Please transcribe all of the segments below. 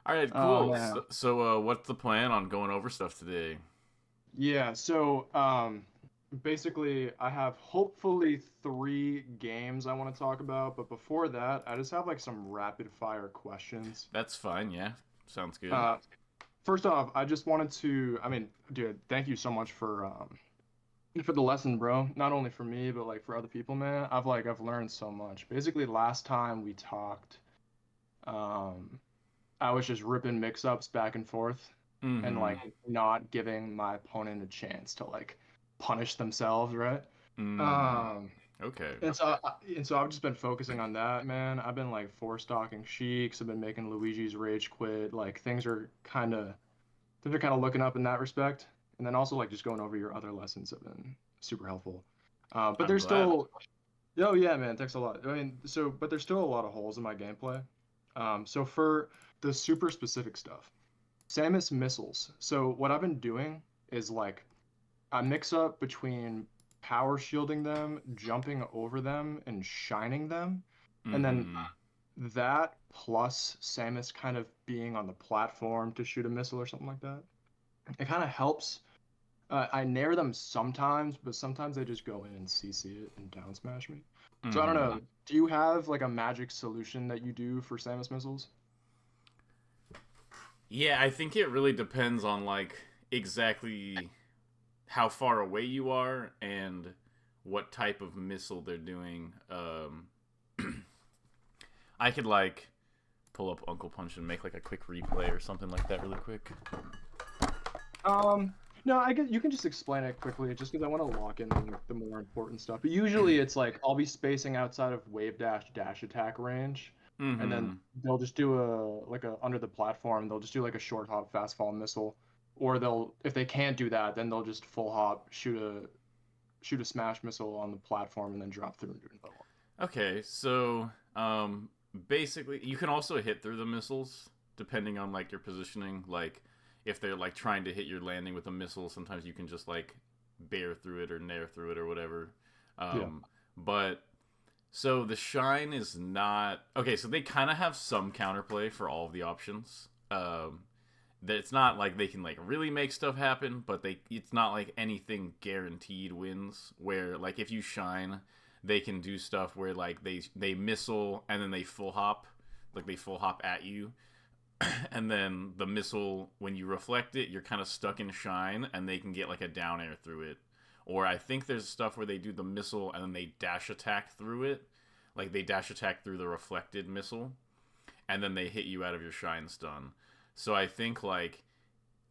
All right, Oh cool. man. What's the plan on going over stuff today? Yeah, basically I have hopefully three games I want to talk about, but before that, I just have like some rapid fire questions. That's fine. Yeah, sounds good. Uh First off, I just wanted to, I mean, dude, thank you so much for the lesson, bro. Not only for me, but like for other people, man. I've learned so much. Basically, last time we talked, um I was just ripping mix-ups back and forth and Mm-hmm. like not giving my opponent a chance to like punish themselves, right? Mm. Um, Okay. and so I've just been focusing on that, man. I've been like four stocking Sheiks. I've been making Luigi's rage quit. Like things are kind of looking up in that respect. And then also like just going over your other lessons have been super helpful. But I'm there's glad. still, oh yeah, man, thanks a lot. I mean, but there's still a lot of holes in my gameplay. So for the super specific stuff, Samus missiles. So what I've been doing is like I mix up between power shielding them, jumping over them, and shining them. And then Mm-hmm. that plus Samus kind of being on the platform to shoot a missile or something like that. It kind of helps. I nair them sometimes, but sometimes they just go in and CC it and down smash me. So I don't Mm-hmm. know. Do you have like a magic solution that you do for Samus missiles? Yeah, I think it really depends on like exactly how far away you are and what type of missile they're doing. I could like pull up Uncle Punch and make like a quick replay or something like that really quick. No, I guess you can just explain it quickly, just because I want to lock in like, the more important stuff. But usually it's like I'll be spacing outside of wave dash attack range, and then Mm-hmm. they'll just do a under the platform. They'll just do like a short hop fast fall missile, or they'll if they can't do that, then they'll just full hop shoot a smash missile on the platform and then drop through and do another one. Okay, basically you can also hit through the missiles depending on like your positioning. Like if they're like trying to hit your landing with a missile, sometimes you can just like bear through it or nair through it or whatever. Yeah. But so the shine is not okay. So they kind of have some counterplay for all of the options. That it's not like they can like really make stuff happen, but it's not like anything guaranteed wins. Where like if you shine, they can do stuff where like they missile and then they full hop, like they full hop at you, and then the missile when you reflect it, you're kind of stuck in shine, and they can get like a down air through it. Or I think there's stuff where they do the missile and then they dash attack through it, like they dash attack through the reflected missile, and then they hit you out of your shine stun. So I think like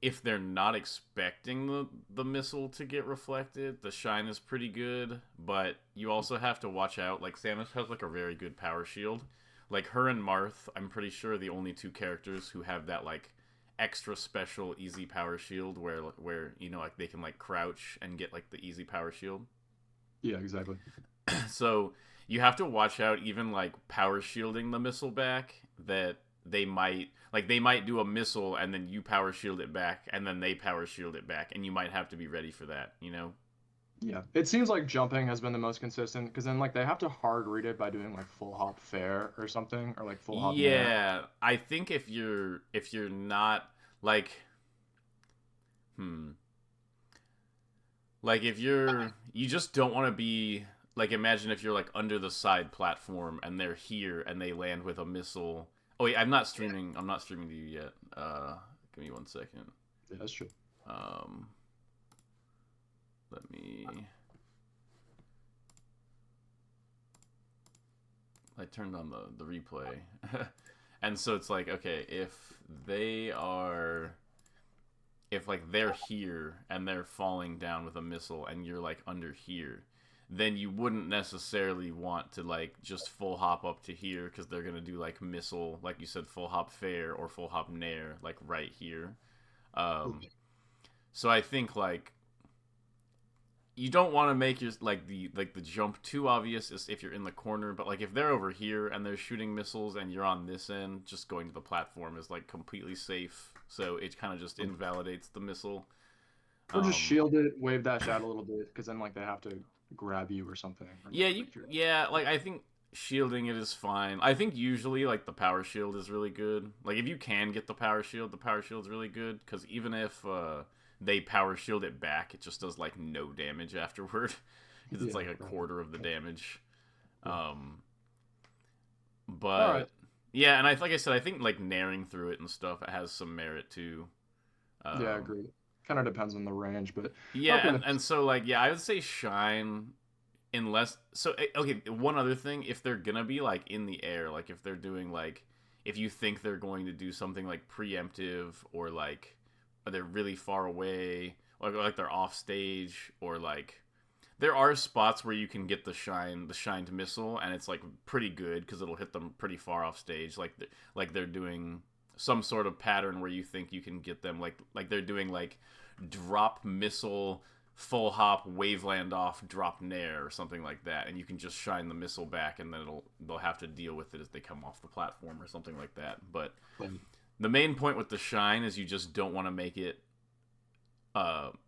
if they're not expecting the missile to get reflected, the shine is pretty good. But you also have to watch out. Like Samus has like a very good power shield. Like her and Marth, I'm pretty sure are the only two characters who have that like extra special easy power shield where you know like they can like crouch and get like the easy power shield. Yeah, exactly. So you have to watch out even like power shielding the missile back that they might do a missile and then you power shield it back and then they power shield it back and you might have to be ready for that, you know? Yeah, it seems like jumping has been the most consistent because then like they have to hard read it by doing like full hop fair or something or like full hop nair. Yeah, I think if you're not like hmm like if you just don't want to be like imagine if you're like under the side platform and they're here and they land with a missile. Oh wait, I'm not streaming to you yet. Give me 1 second. Yeah, that's true. Um let me I turned on the replay. And so it's like, okay, they are if like they're here and they're falling down with a missile and you're like under here, then you wouldn't necessarily want to like just full hop up to here because they're gonna do like missile, like you said, full hop fair or full hop nair, like right here. Um, so I think like you don't want to make your like the jump too obvious if you're in the corner, but like if they're over here and they're shooting missiles and you're on this end, just going to the platform is like completely safe. So it kind of just invalidates the missile. Or just Um, shield it, wave dash out a little bit because then like they have to grab you or something or yeah, like you're like I think shielding it is fine. I think usually like the power shield is really good. Like if you can get the power shield's really good because even if they power shield it back, it just does like no damage afterward because it's like a quarter of the damage. But yeah, and like I said, I think like naring through it and stuff it has some merit too. Yeah, I agree. Kind of depends on the range, but yeah, and so like yeah, I would say shine unless so okay, one other thing, if they're gonna be like in the air, like if they're doing like if you think they're going to do something like preemptive or like they're really far away or like they're off stage or like there are spots where you can get the shined missile and it's like pretty good because it'll hit them pretty far off stage like they're doing some sort of pattern where you think you can get them like they're doing like drop missile full hop waveland off drop nair or something like that and you can just shine the missile back and then they'll have to deal with it as they come off the platform or something like that. But the main point with the shine is you just don't want to make it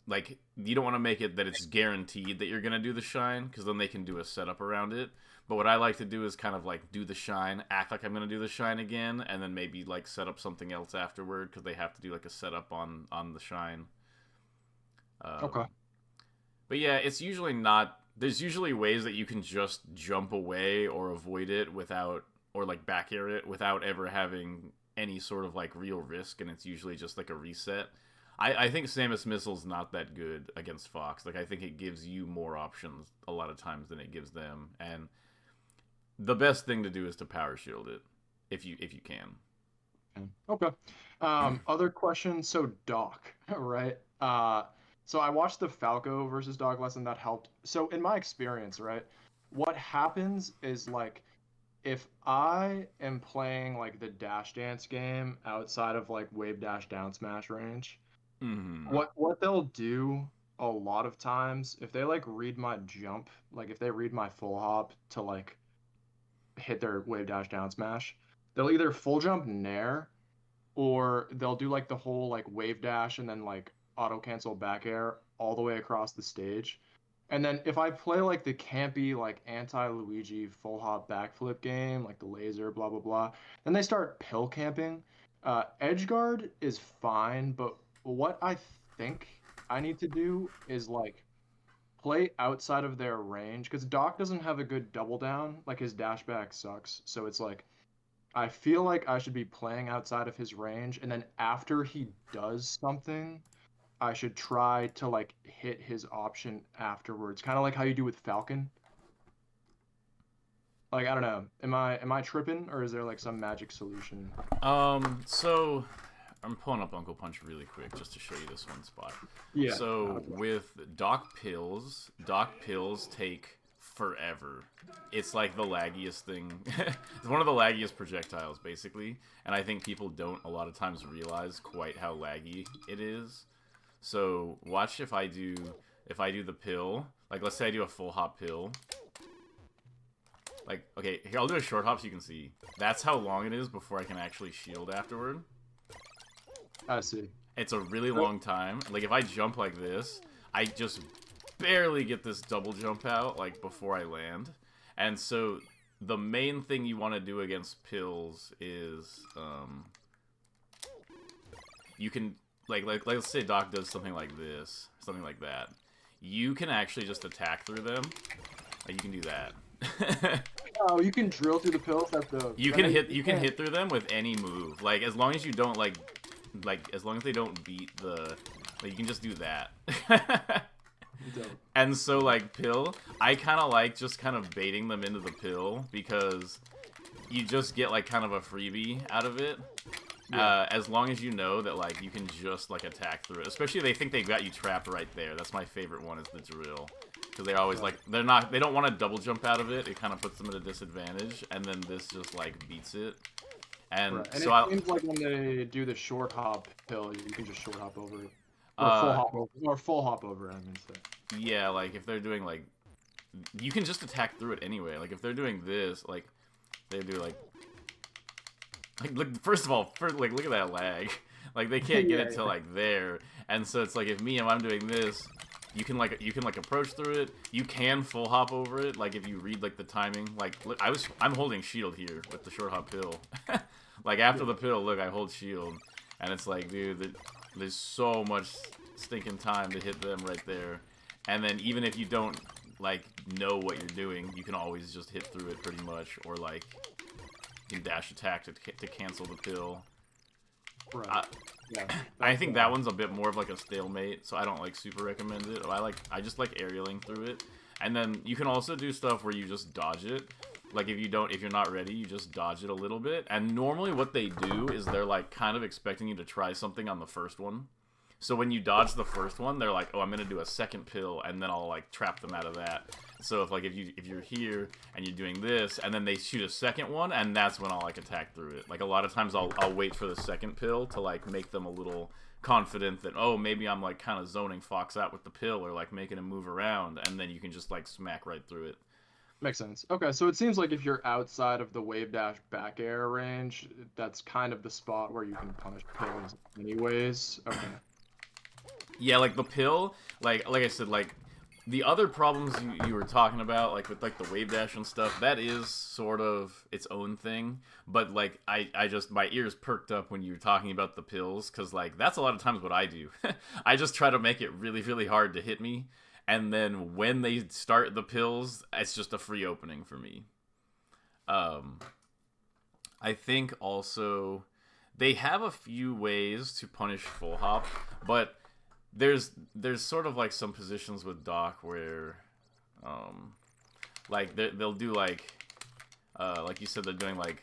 like you don't want to make it that it's guaranteed that you're gonna do the shine because then they can do a setup around it. But what I like to do is kind of like do the shine, act like I'm gonna do the shine again, and then maybe like set up something else afterward because they have to do like a setup on the shine. Okay. But yeah, it's usually not. There's usually ways that you can just jump away or avoid it without, or like back air it without ever having any sort of like real risk, and it's usually just like a reset. I think Samus Missile's not that good against Fox. Like I think it gives you more options a lot of times than it gives them, and the best thing to do is to power shield it if you can. Okay. Other questions. So Doc, right? So I watched the Falco versus Dog lesson that helped. So in my experience, right, what happens is like if I am playing like the Dash Dance game outside of like Wave Dash Down Smash range, what they'll do a lot of times if they like read my jump, like if they read my full hop to like hit their Wave Dash Down Smash, they'll either full jump Nair or they'll do like the whole like wave dash and then like auto cancel back air all the way across the stage. And then if I play like the campy like anti Luigi full hop backflip game, like the laser, blah blah blah, then they start pill camping. Edge guard is fine, but what I think I need to do is like play outside of their range because Doc doesn't have a good double down. Like his dash back sucks, so it's like I feel like I should be playing outside of his range, and then after he does something, I should try to like hit his option afterwards, kind of like how you do with Falcon. Like I don't know, am I tripping, or is there like some magic solution? So I'm pulling up Uncle Punch really quick just to show you this one spot. Yeah. So with Doc Pills take forever. It's like the laggiest thing. It's one of the laggiest projectiles, basically. And I think people don't a lot of times realize quite how laggy it is. So watch if I do the pill. Like let's say I do a full hop pill. Like, okay, here I'll do a short hop so you can see. That's how long it is before I can actually shield afterward. I see. It's a really long time. Like if I jump like this, I just barely get this double jump out like before I land. And so the main thing you want to do against pills is you can like let's say Doc does something like this, something like that. You can actually just attack through them. Like you can do that. Oh, you can drill through the pills. That's the. You can hit through them with any move. Like as long as you don't like as long as they don't beat the, like you can just do that. And so like pill, I kind of like just kind of baiting them into the pill because you just get like kind of a freebie out of it. Yeah. As long as you know that like you can just like attack through it. Especially if they think they got you trapped right there. That's my favorite one is the drill. Because they're always like, they don't want to double jump out of it. It kind of puts them at a disadvantage. And then this just like beats it. And so it seems like when they do the short hop pill, you can just short hop over it. Or full hop over it, I mean say. Yeah, like if they're doing like, you can just attack through it anyway. Like if they're doing this, like they do like look, first of all, like look at that lag. Like they can't get it to like there, and so it's like if I'm doing this, you can like approach through it. You can full hop over it, like if you read like the timing. Like look, I'm holding shield here with the short hop pill. Like after the pill, look, I hold shield, and it's like, dude, there's so much stinking time to hit them right there. And then even if you don't like know what you're doing, you can always just hit through it pretty much, or like you can dash attack to cancel the pill. Right. Yeah. I think that one's a bit more of like a stalemate, so I don't like super recommend it. I just like aerialing through it. And then you can also do stuff where you just dodge it. Like if you're not ready, you just dodge it a little bit. And normally what they do is they're like kind of expecting you to try something on the first one. So when you dodge the first one, they're like, oh, I'm gonna do a second pill, and then I'll like trap them out of that. So if you're here and you're doing this, and then they shoot a second one, and that's when I'll like attack through it. Like a lot of times I'll wait for the second pill to like make them a little confident that, oh, maybe I'm like kind of zoning Fox out with the pill, or like making him move around, and then you can just like smack right through it. Makes sense. Okay, so it seems like if you're outside of the wave dash back air range, that's kind of the spot where you can punish pills anyways. Okay. Yeah, like the pill, like I said, like the other problems you were talking about, like with like the wave dash and stuff, that is sort of its own thing. But like I just, my ears perked up when you were talking about the pills, because like that's a lot of times what I do. I just try to make it really, really hard to hit me, and then when they start the pills, it's just a free opening for me. I think also they have a few ways to punish full hop, but there's sort of like some positions with Doc where like they'll do like you said, they're doing like,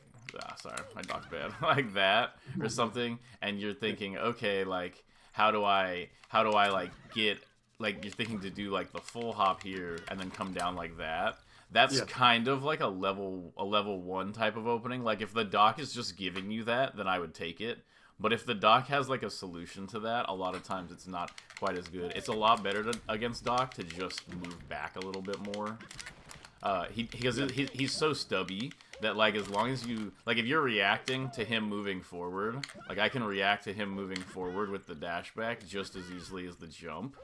sorry, my Doc's bad, like that or something, and you're thinking, okay, like how do I like get, like you're thinking to do like the full hop here and then come down like that. That's kind of like a level 1 type of opening. Like if the Doc is just giving you that, then I would take it. But if the Doc has like a solution to that, a lot of times it's not quite as good. It's a lot better against Doc to just move back a little bit more. He's so stubby that like as long as you, like if you're reacting to him moving forward, like I can react to him moving forward with the dash back just as easily as the jump.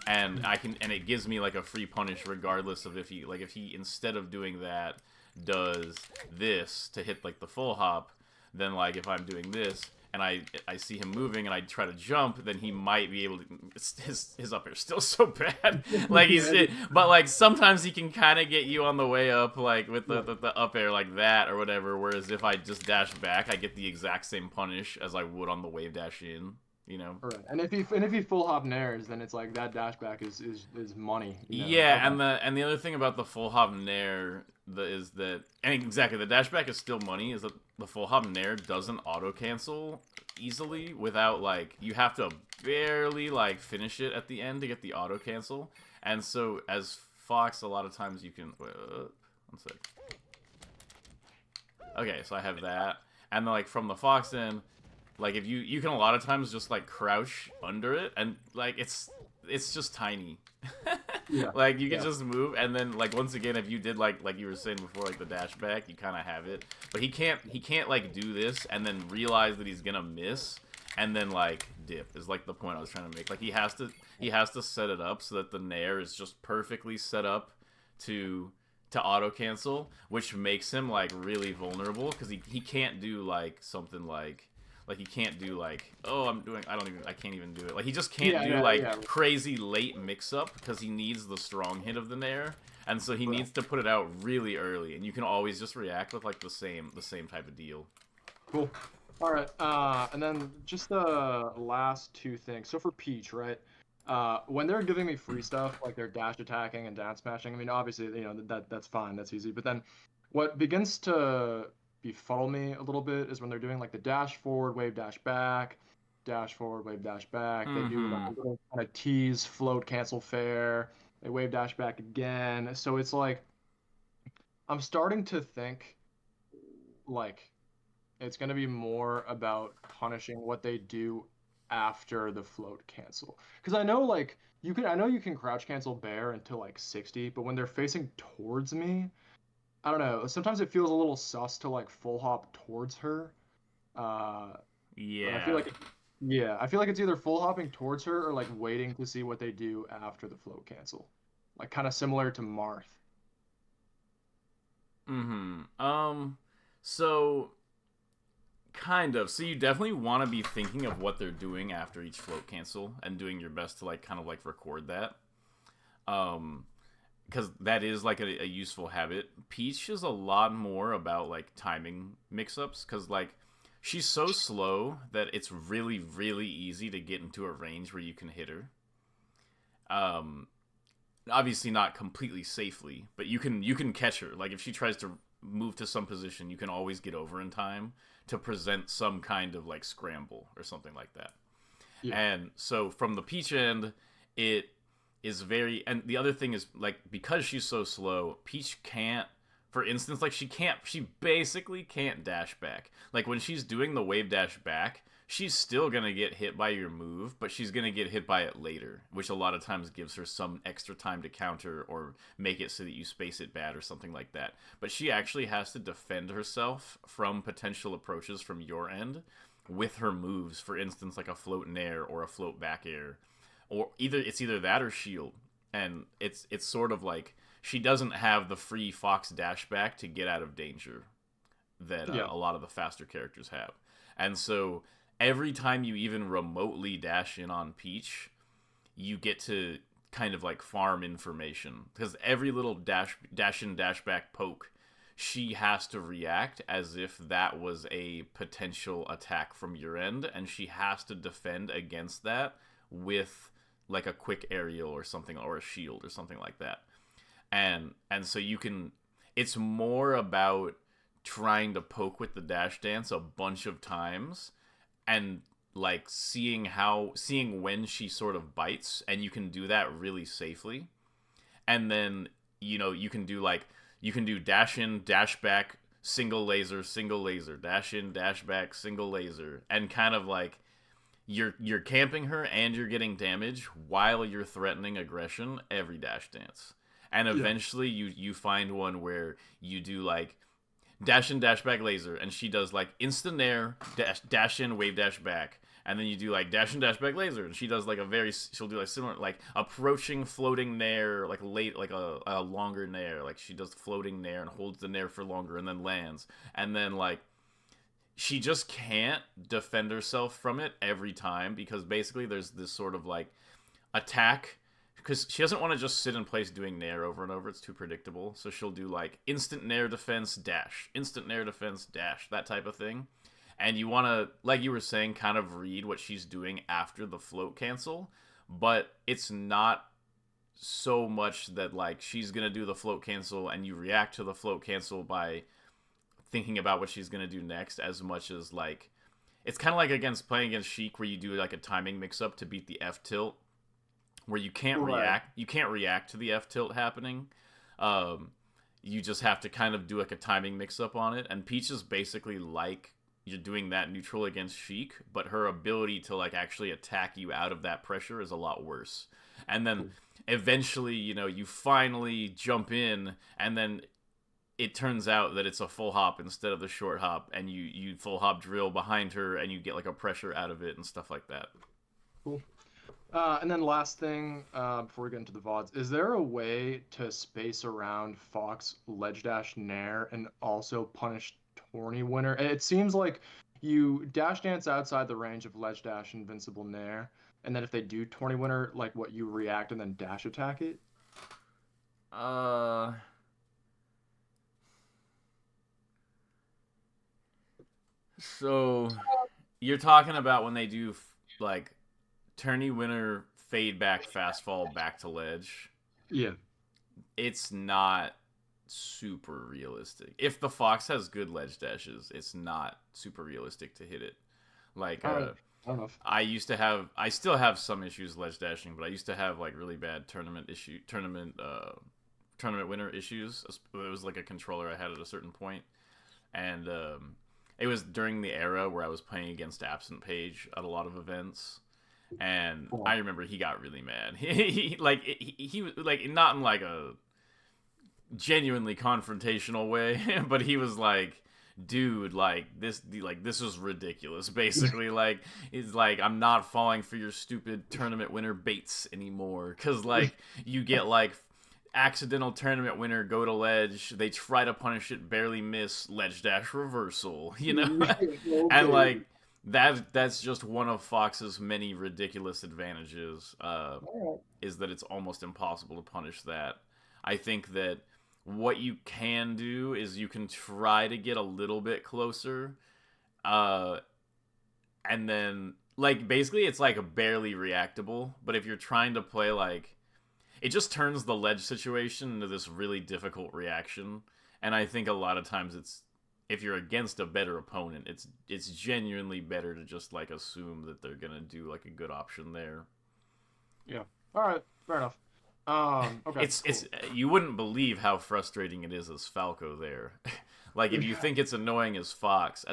And it gives me like a free punish regardless of if he instead of doing that does this to hit like the full hop, then like if I'm doing this and I see him moving and I try to jump, then he might be able to. His up air's still so bad. Like but like sometimes he can kind of get you on the way up, like with the up air like that or whatever. Whereas if I just dash back, I get the exact same punish as I would on the wave dash in. You know. Right. And if he full hop nairs, then it's like that dash back is money. You know? Yeah, okay. and the other thing about the full hop nair is that, and exactly, the dash back is still money, is that the full hop nair doesn't auto cancel easily without like, you have to barely like finish it at the end to get the auto cancel. And so as Fox, a lot of times you can one sec. Okay, so I have that, and then like from the Fox end, like if you can a lot of times just like crouch under it, and like it's just tiny. Yeah. Like you can just move, and then like once again, if you did like you were saying before, like the dash back, you kind of have it. But he can't like do this and then realize that he's gonna miss and then like dip is like the point I was trying to make. Like he has to set it up so that the nair is just perfectly set up to auto cancel, which makes him like really vulnerable, because he can't do like something like he can't do like, oh, I can't even do it. Like he just can't do crazy late mix up, because he needs the strong hit of the nair, and so he needs to put it out really early, and you can always just react with like the same type of deal. Cool. All right, and then just the last two things. So for Peach, right? When they're giving me free stuff, like they're dash attacking and down smashing, I mean, obviously, you know, that's fine, that's easy. But then what begins to befuddle me a little bit is when they're doing like the dash forward, wave dash back, dash forward, wave dash back. They do like a little kind of tease, float, cancel fair. They wave dash back again. So it's like, I'm starting to think like it's going to be more about punishing what they do after the float cancel. Because I know like I know you can crouch cancel bear until like 60, but when they're facing towards me, I don't know. Sometimes it feels a little sus to like full hop towards her. Yeah. I feel like Yeah, I feel like it's either full hopping towards her or like waiting to see what they do after the float cancel. Like kind of similar to Marth. Mm-hmm. So kind of. So you definitely want to be thinking of what they're doing after each float cancel and doing your best to like kind of like record that. Um, because that is like a useful habit. Peach is a lot more about like timing mix-ups because like she's so slow that it's really really easy to get into a range where you can hit her. Um, Obviously not completely safely, but you can catch her. Like if she tries to move to some position, you can always get over in time to present some kind of like scramble or something like that. Yeah. And so from the Peach end, it is very. And the other thing is like because she's so slow, Peach can't. For instance, like she basically can't dash back. Like when she's doing the wave dash back, she's still gonna get hit by your move, but she's gonna get hit by it later, which a lot of times gives her some extra time to counter or make it so that you space it bad or something like that. But she actually has to defend herself from potential approaches from your end with her moves. For instance, like a float in air or a float back air, or either that or shield. And it's sort of like she doesn't have the free fox dash back to get out of danger that Yeah. a lot of the faster characters have. And so every time you even remotely dash in on Peach, you get to kind of like farm information because every little dash in dash back poke, she has to react as if that was a potential attack from your end, and she has to defend against that with like a quick aerial or something, or a shield or something like that. And so you can, it's more about trying to poke with the dash dance a bunch of times and like seeing when she sort of bites, and you can do that really safely. And then you can do like you can do dash in dash back single laser, dash in dash back single laser, and kind of like you're camping her and you're getting damage while you're threatening aggression every dash dance. And Yeah. eventually you find one where you do like dash in dash back laser, and she does like instant air dash in wave dash back, and then you do like dash in dash back laser, and she does like she'll do like similar like approaching floating nair, like late like a longer nair, like she does floating nair and holds the nair for longer and then lands, and then like she just can't defend herself from it every time because basically there's this sort of like attack, because she doesn't want to just sit in place doing nair over and over. It's too predictable. So she'll do like instant nair defense dash, instant nair defense dash, that type of thing. And you want to, like you were saying, kind of read what she's doing after the float cancel, but it's not so much that like she's gonna do the float cancel and you react to the float cancel by thinking about what she's gonna do next, as much as like it's kind of like against playing against Sheik where you do like a timing mix up to beat the F tilt, where Right. you can't react to the F tilt happening. Um, you just have to kind of do like a timing mix up on it. And Peach is basically like you're doing that neutral against Sheik, but her ability to like actually attack you out of that pressure is a lot worse. And then eventually, you finally jump in, and then it turns out that it's a full hop instead of the short hop, and you full hop drill behind her, and you get like a pressure out of it and stuff like that. Cool. And then last thing, before we get into the VODs, is there a way to space around Fox ledge dash nair and also punish tourney winner? It seems like you dash dance outside the range of ledge dash invincible nair, and then if they do tourney winner, like what you react and then dash attack it. Uh, so you're talking about when they do like tourney winner fade back fast fall back to ledge. Yeah. It's not super realistic. If the fox has good ledge dashes, it's not super realistic to hit it. Like All right. I don't know. I still have some issues ledge dashing, but I used to have like really bad tournament winner issues. It was like a controller I had at a certain point, and it was during the era where I was playing against Absent Page at a lot of events, and Cool. I remember he got really mad. He was like not in like a genuinely confrontational way, but he was like dude, this is ridiculous. Basically, like, it's like I'm not falling for your stupid tournament winner baits anymore, because like you get like accidental tournament winner go to ledge, they try to punish it, barely miss, ledge dash reversal, and Okay. like that's just one of Fox's many ridiculous advantages. All Is that it's almost impossible to punish that. I think that what you can do is you can try to get a little bit closer, uh, and then like basically it's like a barely reactable. But if you're trying to play like, it just turns the ledge situation into this really difficult reaction. And I think a lot of times it's, if you're against a better opponent, it's genuinely better to just like assume that they're gonna do like a good option there. Yeah. All right. Fair enough. Okay. It's Cool. you wouldn't believe how frustrating it is as Falco there. Like if you think it's annoying as Fox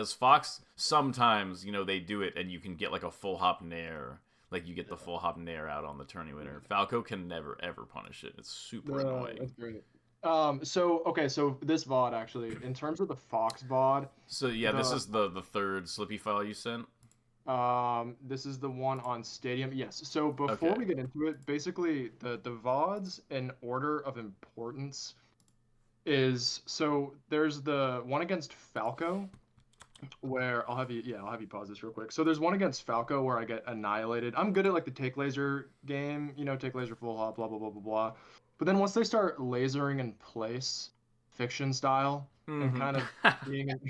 sometimes, they do it and you can get like a full hop nair. Like you get the full hop nair out on the tourney winner. Falco can never ever punish it. It's super That's annoying. great. So okay, so this VOD actually, in terms of the Fox VOD, So yeah, this the is the third Slippy file you sent. this is the one on Stadium. Yes. So before Okay. we get into it, basically the VODs in order of importance is, so there's the one against Falco, where I'll have you pause this real quick. So there's one against Falco where I get annihilated. I'm good at like the take laser game, take laser full hop, blah blah blah blah blah. But then once they start lasering in place, fiction style, and Mm-hmm. kind of being in,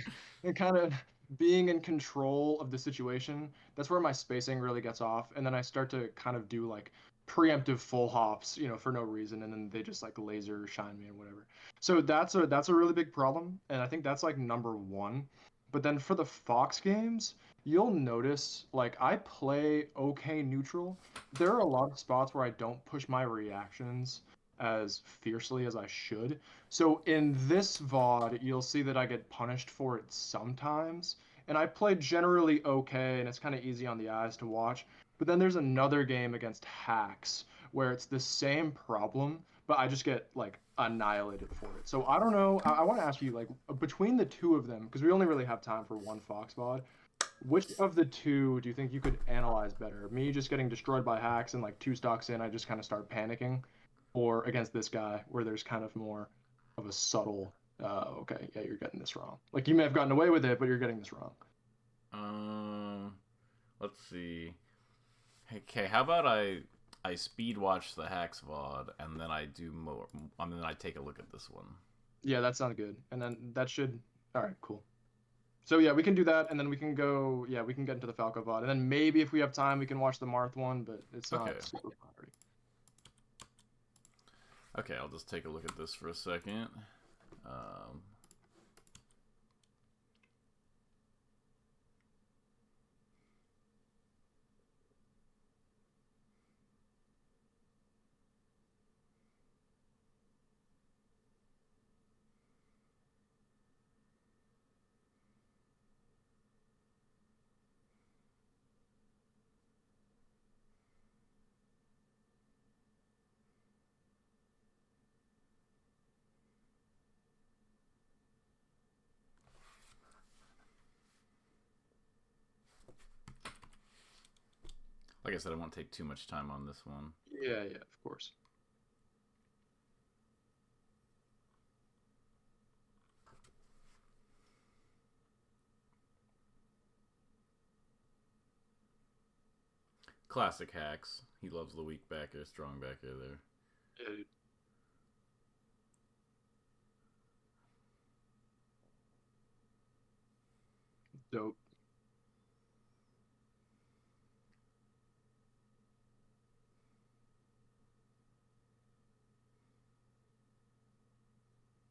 and kind of being in control of the situation, that's where my spacing really gets off. And then I start to kind of do like preemptive full hops, for no reason, and then they just like laser shine me or whatever. So that's a really big problem, and I think that's like number one. But then for the Fox games, you'll notice like I play okay neutral. There are a lot of spots where I don't push my reactions as fiercely as I should. So in this VOD, you'll see that I get punished for it sometimes. And I play generally okay, and it's kind of easy on the eyes to watch. But then there's another game against hacks where it's the same problem, but I just get like annihilated for it. So I don't know. I want to ask you, like, between the two of them, because we only really have time for one Fox VOD, which of the two do you think you could analyze better? Me just getting destroyed by hacks and like two stocks in, I just kind of start panicking, or against this guy where there's kind of more of a subtle, okay, yeah, you're getting this wrong. Like you may have gotten away with it, but you're getting this wrong. um, let's see. Okay, how about I speed watch the Hacks VOD and then I do more, and then I take a look at this one. Yeah, that sounds good. And then that should, all right, cool. So yeah, we can do that, and then we can go. Yeah, we can get into the Falco VOD, and then maybe if we have time, we can watch the Marth one, but it's Okay. not super priority. Okay, I'll just take a look at this for a second. Um, like I said, I won't take too much time on this one. Yeah, yeah, of course. Classic Hacks. He loves the weak backer, strong backer there. Yeah, dude. Dope.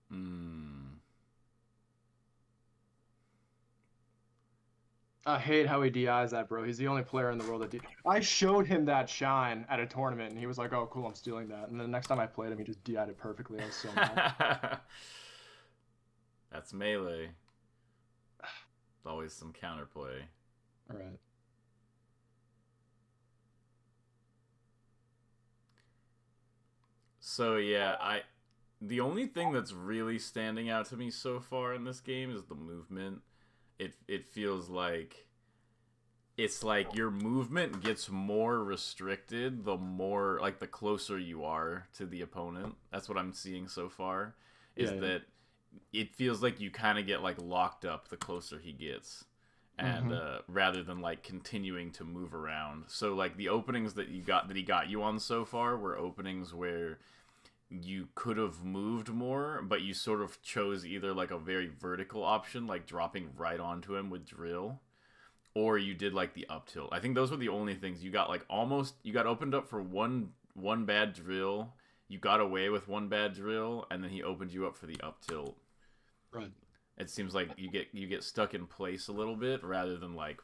Hmm. I hate how he DIs that, bro. He's the only player in the world that I showed him that shine at a tournament, and he was like, "Oh, cool, I'm stealing that." And then the next time I played him, he just DI'd it perfectly. I was so mad. That's melee. Always some counterplay. All right. So yeah, the only thing that's really standing out to me so far in this game is the movement. It feels like it's like your movement gets more restricted the more like the closer you are to the opponent. That's what I'm seeing so far. Is that it feels like you kind of get like locked up the closer he gets, and rather than like continuing to move around. So like the openings that he got you on so far were openings where you could have moved more, but you sort of chose either like a very vertical option, like dropping right onto him with drill, or you did like the up tilt. I think those were the only things you got. Like almost you got opened up for one bad drill. You got away with one bad drill, and then he opened you up for the up tilt. Right. It seems like you get stuck in place a little bit rather than like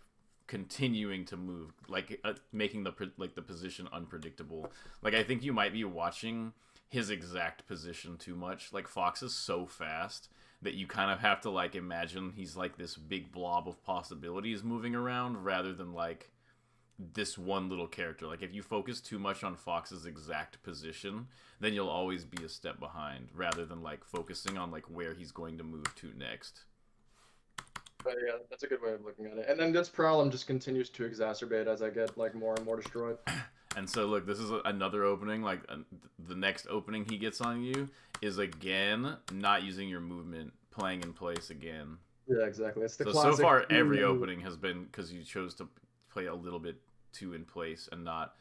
continuing to move, like making the position unpredictable. Like I think you might be watching his exact position too much. Like Fox is so fast that you kind of have to like imagine he's like this big blob of possibilities moving around rather than like this one little character. Like if you focus too much on Fox's exact position, then you'll always be a step behind rather than like focusing on like where he's going to move to next. But yeah, that's a good way of looking at it. And then this problem just continues to exacerbate as I get like more and more destroyed. And so look, this is another opening. Like the next opening he gets on you is again not using your movement, playing in place again. Yeah, exactly. It's the so classic. So far, every opening has been because you chose to play a little bit too in place and not.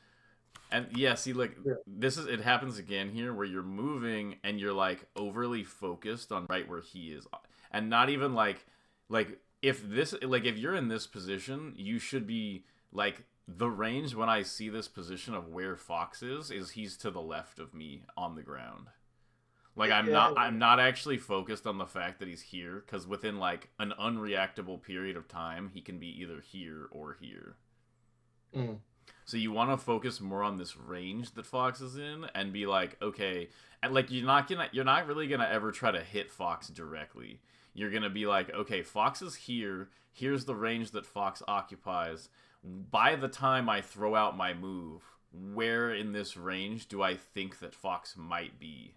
And yeah, see, like this is it happens again here where you're moving and you're like overly focused on right where he is, and not even like if you're in this position, you should be like. The range when I see this position of where Fox is he's to the left of me on the ground. Like I'm not actually focused on the fact that he's here, because within like an unreactable period of time he can be either here or here. So you want to focus more on this range that Fox is in and be like, okay, and like you're not really gonna ever try to hit Fox directly. You're gonna be like, okay, Fox is here, here's the range that Fox occupies. By the time I throw out my move, where in this range do I think that Fox might be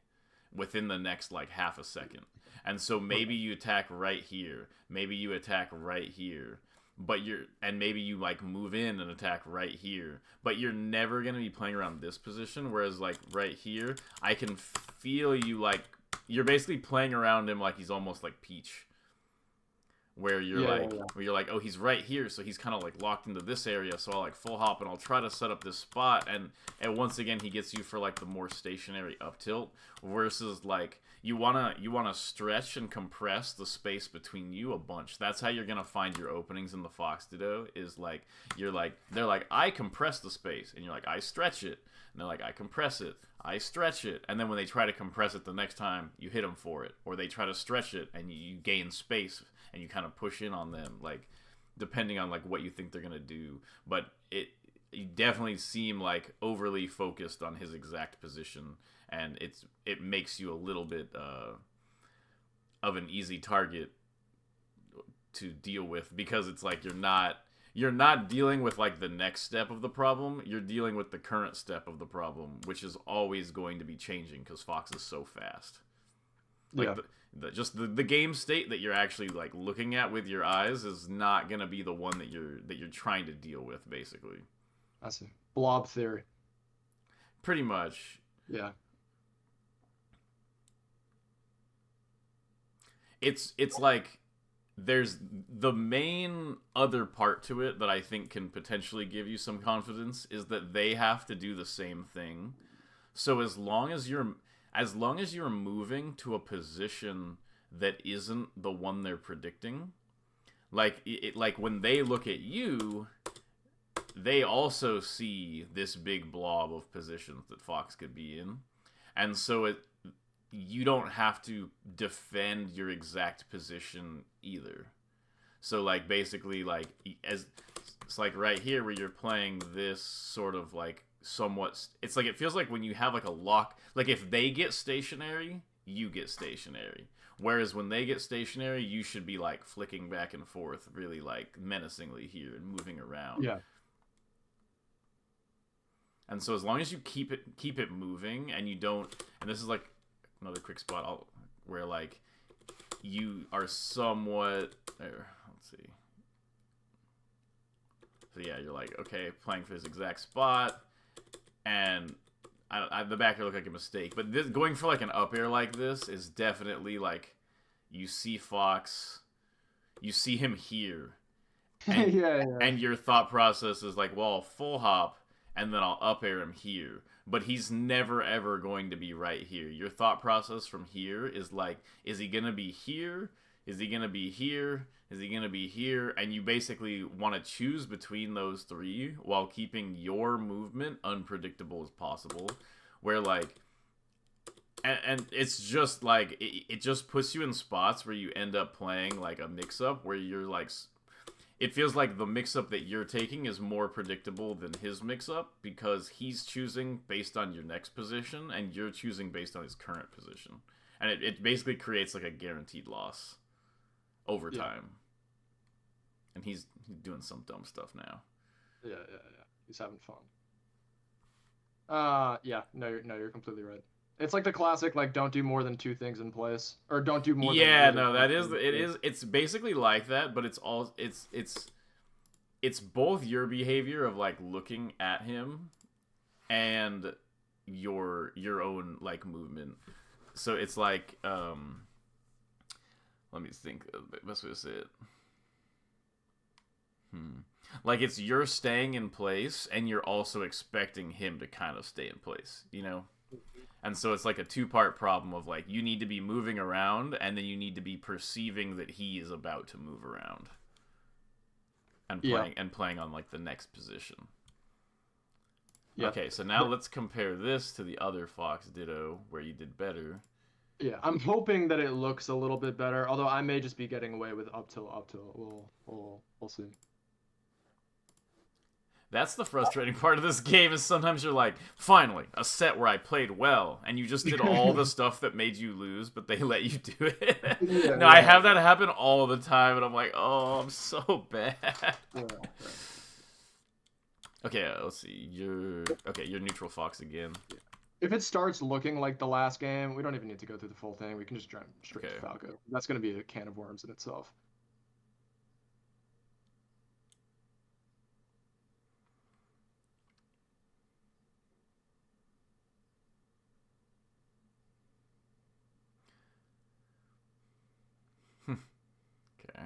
within the next like half a second? And so maybe you attack right here, maybe you attack right here, and maybe you like move in and attack right here, but you're never going to be playing around this position. Whereas like right here, I can feel you like you're basically playing around him like he's almost like Peach. Where you're where you're like, oh, he's right here, so he's kind of like locked into this area, so I'll like full hop and I'll try to set up this spot, and once again he gets you for like the more stationary up tilt, versus like you wanna stretch and compress the space between you a bunch. That's how you're gonna find your openings in the Fox Ditto, is like they're like, I compress the space, and you're like, I stretch it, and they're like, I compress it, I stretch it, and then when they try to compress it the next time, you hit them for it, or they try to stretch it and you gain space and you kind of push in on them, like depending on like what you think they're gonna do. But you definitely seem like overly focused on his exact position, and it makes you a little bit of an easy target to deal with, because it's like you're not dealing with like the next step of the problem, you're dealing with the current step of the problem, which is always going to be changing because Fox is so fast. Like the game state that you're actually like looking at with your eyes is not gonna be the one that you're trying to deal with, basically. I see. Blob theory. Pretty much. Yeah. It's like there's the main other part to it that I think can potentially give you some confidence is that they have to do the same thing. So as long as you're moving to a position that isn't the one they're predicting, like like when they look at you, they also see this big blob of positions that Fox could be in, and so you don't have to defend your exact position either. So like basically like as it's like right here where you're playing this sort of like somewhat, it's like it feels like when you have like a lock, like if they get stationary, you get stationary, whereas when they get stationary, you should be like flicking back and forth really like menacingly here and moving around. Yeah. And so as long as you keep it moving and you don't, and this is like another quick spot where like you are somewhat there. Let's see. So yeah, you're like, okay, playing for this exact spot, and the back air looked like a mistake. But this, going for like an up air like this is definitely like, you see Fox, you see him here, and, Yeah. and your thought process is like, well, I'll full hop, and then I'll up air him here. But he's never ever going to be right here. Your thought process from here is like, is he gonna be here? Is he gonna be here? Is he gonna be here? And you basically want to choose between those three while keeping your movement unpredictable as possible. Where like, and it's just like, it just puts you in spots where you end up playing like a mix-up where you're like, it feels like the mix-up that you're taking is more predictable than his mix-up because he's choosing based on your next position and you're choosing based on his current position. And it basically creates like a guaranteed loss over time. And he's doing some dumb stuff now. Yeah. He's having fun. You're completely right. It's like the classic, like, don't do more than two things in place, or don't do more. It's basically like that, but it's both your behavior of like looking at him and your own like movement. So it's like, let me think the best way to say it. Like, it's you're staying in place and you're also expecting him to kind of stay in place, you know? And so it's like a two-part problem of like, you need to be moving around and then you need to be perceiving that he is about to move around and playing on like the next position. Okay, so now let's compare this to the other Fox Ditto where you did better. Yeah, I'm hoping that it looks a little bit better, although I may just be getting away with up tilt. We'll see. That's the frustrating part of this game, is sometimes you're like, finally, a set where I played well, and you just did all the stuff that made you lose, but they let you do it. I have that happen all the time, and I'm like, oh, I'm so bad. Okay, let's see. You're neutral Fox again. If it starts looking like the last game, we don't even need to go through the full thing. We can just jump straight to Falco. That's going to be a can of worms in itself. Okay.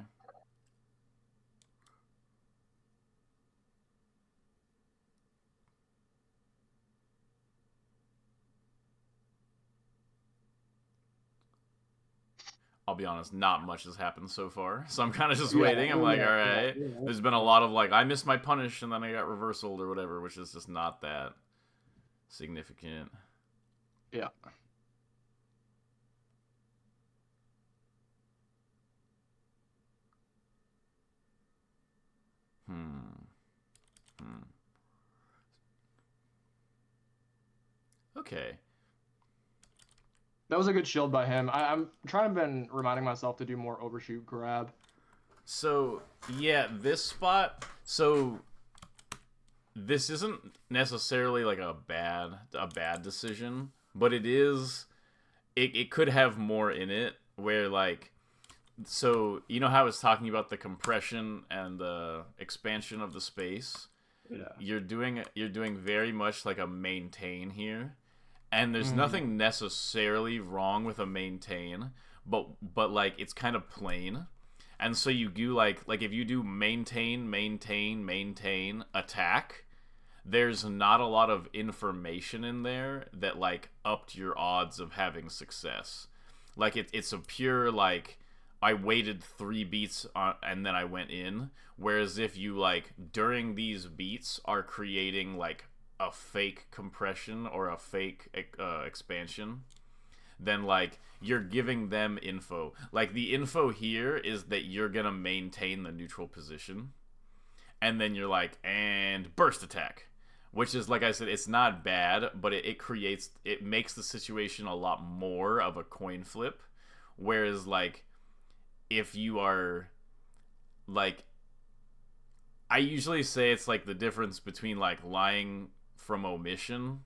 I'll be honest, not much has happened so far. So I'm kind of just waiting. I'm like, all right. There's been a lot of like, I missed my punish and then I got reversaled or whatever, which is just not that significant. Yeah. Okay. That was a good shield by him. I'm trying to been reminding myself to do more overshoot grab. So, yeah, this spot, so this isn't necessarily like a bad decision, but it could have more in it where like, so you know how I was talking about the compression and the expansion of the space? Yeah. You're doing very much like a maintain here. And there's nothing necessarily wrong with a maintain, but like it's kind of plain. And so you do like if you do maintain, attack, there's not a lot of information in there that like upped your odds of having success. Like it's a pure like, I waited 3 beats and then I went in. Whereas if you like during these beats are creating like a fake compression or a fake expansion, then like you're giving them info. Like the info here is that you're gonna maintain the neutral position, and then you're like, and burst attack, which is, like I said, it's not bad, but it makes the situation a lot more of a coin flip. Whereas like if you are like, I usually say it's like the difference between like lying from omission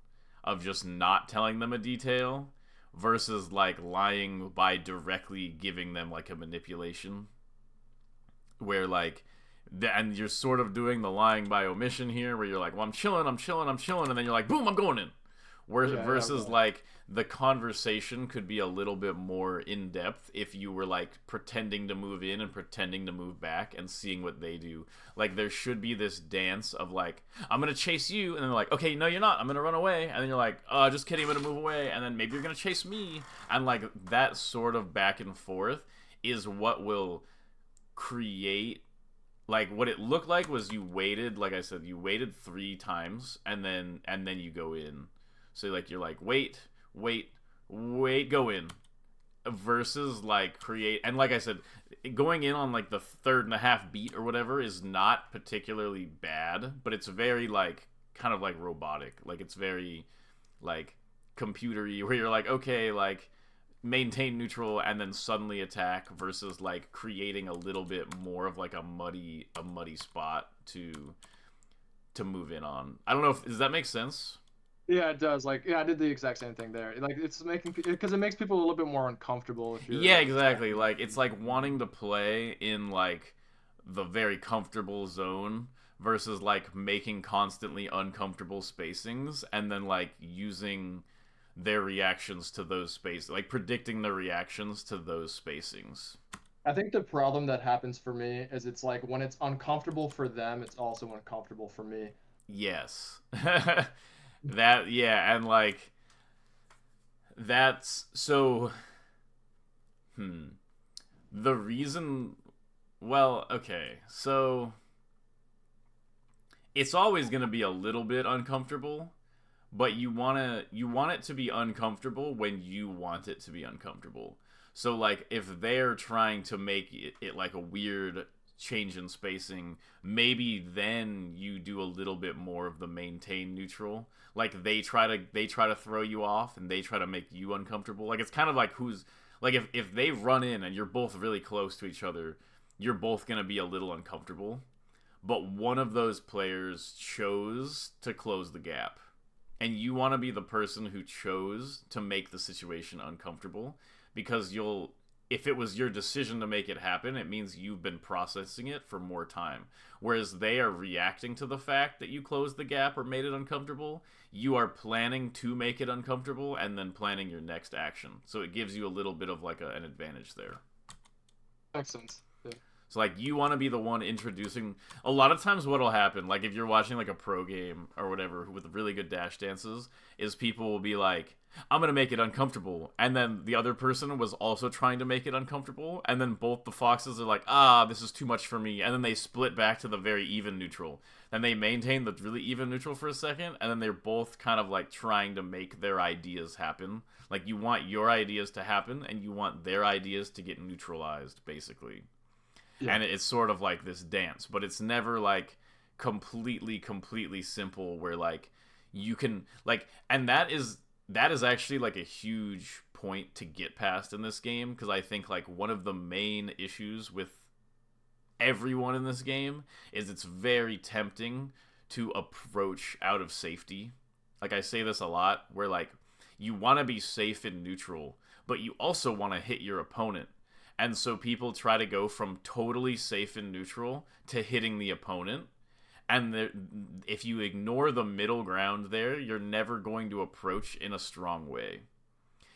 of just not telling them a detail versus like lying by directly giving them like a manipulation, where like and you're sort of doing the lying by omission here, where you're like, well, I'm chilling, and then you're like, boom, I'm going in. Versus right. like the conversation could be a little bit more in depth if you were like pretending to move in and pretending to move back and seeing what they do. Like there should be this dance of like, I'm gonna chase you, and then they're like, okay, no, you're not, I'm gonna run away, and then you're like, just kidding, I'm gonna move away, and then maybe you're gonna chase me, and like that sort of back and forth is what will create, like what it looked like was you waited, like I said, you waited 3 times and then you go in. So like you're like wait, go in, versus like create, and like I said, going in on like the 3.5 beat or whatever is not particularly bad, but it's very like kind of like robotic, like it's very like computery, where you're like, okay, like maintain neutral and then suddenly attack, versus like creating a little bit more of like a muddy spot to move in on. I don't know if does that make sense? Yeah, it does. Like, yeah, I did the exact same thing there. Like, it's making because it makes people a little bit more uncomfortable if you're Yeah, like exactly. attacking Like it's them. like wanting to play in like the very comfortable zone versus like making constantly uncomfortable spacings and then like using their reactions to those spaces, like predicting the reactions to those spacings. I think the problem that happens for me is it's like when it's uncomfortable for them, it's also uncomfortable for me. Yes. That, yeah, and like that's so the reason, well, okay. So it's always going to be a little bit uncomfortable, but you want it to be uncomfortable when you want it to be uncomfortable. So like if they're trying to make it like a weird change in spacing, maybe then you do a little bit more of the maintain neutral. Like they try to throw you off and they try to make you uncomfortable. Like it's kind of like who's like if they run in and you're both really close to each other, you're both going to be a little uncomfortable, but one of those players chose to close the gap. And you want to be the person who chose to make the situation uncomfortable, because you'll, if it was your decision to make it happen, it means you've been processing it for more time. Whereas they are reacting to the fact that you closed the gap or made it uncomfortable. You are planning to make it uncomfortable and then planning your next action. So it gives you a little bit of like an advantage there. Makes sense. Yeah. So like you want to be the one introducing. A lot of times what'll happen, like if you're watching like a pro game or whatever with really good dash dances, is people will be like, I'm going to make it uncomfortable. And then the other person was also trying to make it uncomfortable. And then both the foxes are like, this is too much for me. And then they split back to the very even neutral. Then they maintain the really even neutral for a second. And then they're both kind of like trying to make their ideas happen. Like you want your ideas to happen and you want their ideas to get neutralized, basically. Yeah. And it's sort of like this dance, but it's never like completely simple where like you can like, and that is actually like a huge point to get past in this game, because I think like one of the main issues with everyone in this game is it's very tempting to approach out of safety. Like I say this a lot, where like you want to be safe in neutral, but you also want to hit your opponent. And so people try to go from totally safe and neutral to hitting the opponent. And if you ignore the middle ground there, you're never going to approach in a strong way.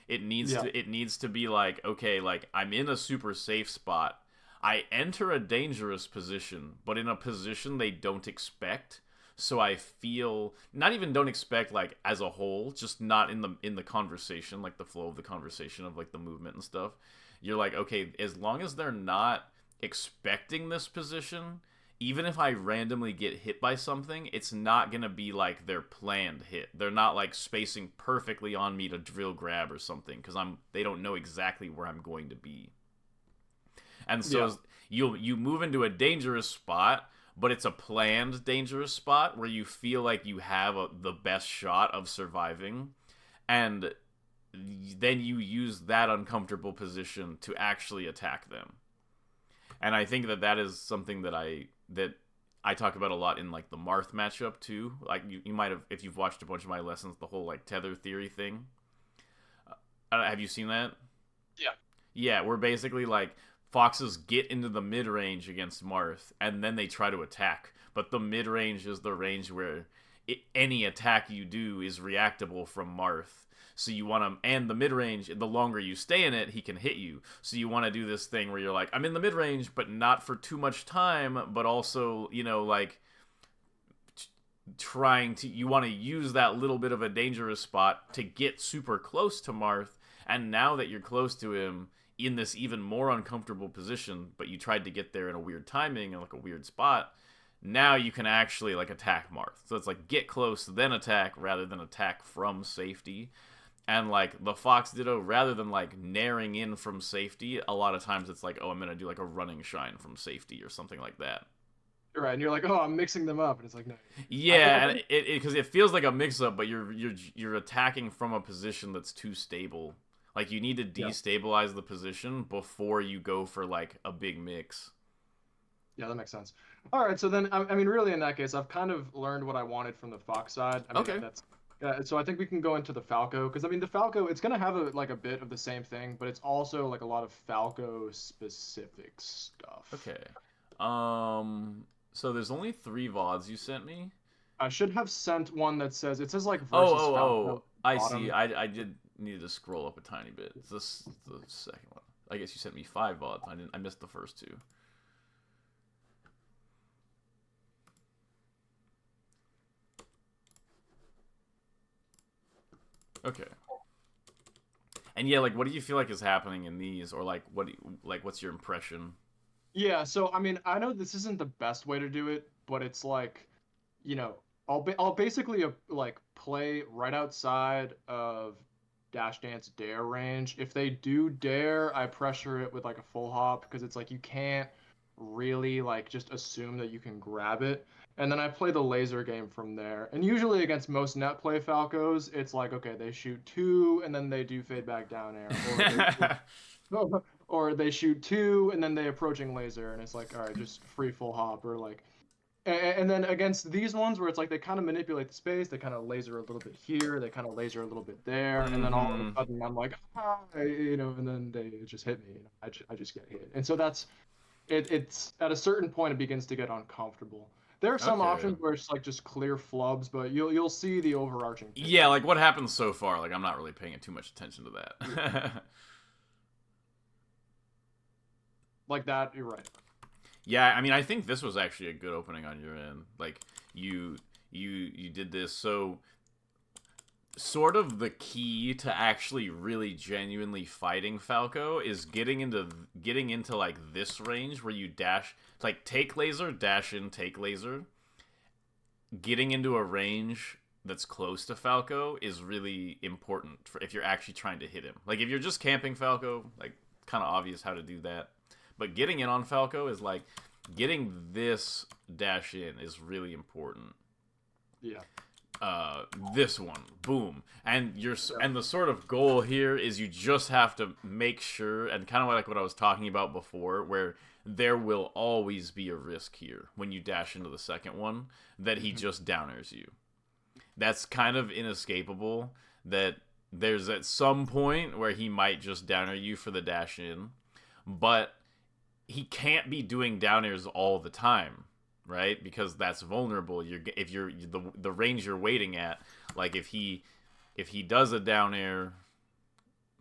It needs to be like, okay, like I'm in a super safe spot. I enter a dangerous position, but in a position they don't expect. So I feel not even don't expect like as a whole, just not in the conversation, like the flow of the conversation of like the movement and stuff. You're like, okay, as long as they're not expecting this position, even if I randomly get hit by something, it's not going to be like their planned hit. They're not like spacing perfectly on me to drill grab or something, because they don't know exactly where I'm going to be. And so you move into a dangerous spot, but it's a planned dangerous spot where you feel like you have the best shot of surviving, and then you use that uncomfortable position to actually attack them. And I think that is something that I talk about a lot in like the Marth matchup too. Like you might have, if you've watched a bunch of my lessons, the whole like tether theory thing. have you seen that? Yeah. Yeah, where basically like foxes get into the mid range against Marth, and then they try to attack. But the mid range is the range where any attack you do is reactable from Marth. So you want to, and the mid range, the longer you stay in it, he can hit you. So you want to do this thing where you're like, I'm in the mid range, but not for too much time, but also, you know, like trying to, you want to use that little bit of a dangerous spot to get super close to Marth. And now that you're close to him in this even more uncomfortable position, but you tried to get there in a weird timing and like a weird spot, now you can actually like attack Marth. So it's like get close, then attack, rather than attack from safety. And like the Fox Ditto, rather than like naring in from safety, a lot of times it's like, oh, I'm gonna do like a running shine from safety or something like that. Right, and you're like, oh, I'm mixing them up, and it's like, no. Yeah, and because it feels like a mix-up, but you're attacking from a position that's too stable. Like you need to destabilize the position before you go for like a big mix. Yeah, that makes sense. All right, so then I mean, really, in that case, I've kind of learned what I wanted from the Fox side. I mean, Okay. that's so I think we can go into the Falco because I mean, the Falco, it's gonna have a bit of the same thing, but it's also like a lot of Falco specific stuff. Okay. So there's only 3 VODs you sent me. I should have sent one that says it says like versus Oh, Falco. I bottom. see. I did need to scroll up a tiny bit. It's the second one. I guess you sent me 5 VODs. I missed the first 2. Okay. And yeah, like, what do you feel like is happening in these, or like, what's your impression? Yeah, so I mean, I know this isn't the best way to do it, but it's like, you know, I'll basically like play right outside of Dash Dance Dare range. If they do dare, I pressure it with like a full hop because it's like you can't really like just assume that you can grab it. And then I play the laser game from there. And usually against most net play Falcos, it's like okay, they shoot 2 and then they do fade back down air, or they shoot 2 and then they approaching laser, and it's like all right, just free full hop or like. And then against these ones where it's like they kind of manipulate the space, they kind of laser a little bit here, they kind of laser a little bit there, and then all of a sudden I'm like, you know, and then they just hit me. You know, I just get hit, and so that's it. It's at a certain point it begins to get uncomfortable. There are some options where it's like just clear flubs, but you'll see the overarching picture. Yeah, like what happens so far. Like I'm not really paying too much attention to that. Like that, you're right. Yeah, I mean, I think this was actually a good opening on your end. Like you did this. So sort of the key to actually really genuinely fighting Falco is getting into like this range where you dash. It's like take laser, dash in, take laser. Getting into a range that's close to Falco is really important for if you're actually trying to hit him. Like if you're just camping Falco, like kind of obvious how to do that. But getting in on Falco is like getting this dash in is really important. Yeah. This one, boom, and the sort of goal here is you just have to make sure, and kind of like what I was talking about before, where there will always be a risk here when you dash into the second one that he just downers you. That's kind of inescapable. That there's at some point where he might just downer you for the dash in, but he can't be doing downers all the time, right? Because that's vulnerable. If you're the range you're waiting at, like if he does a down air,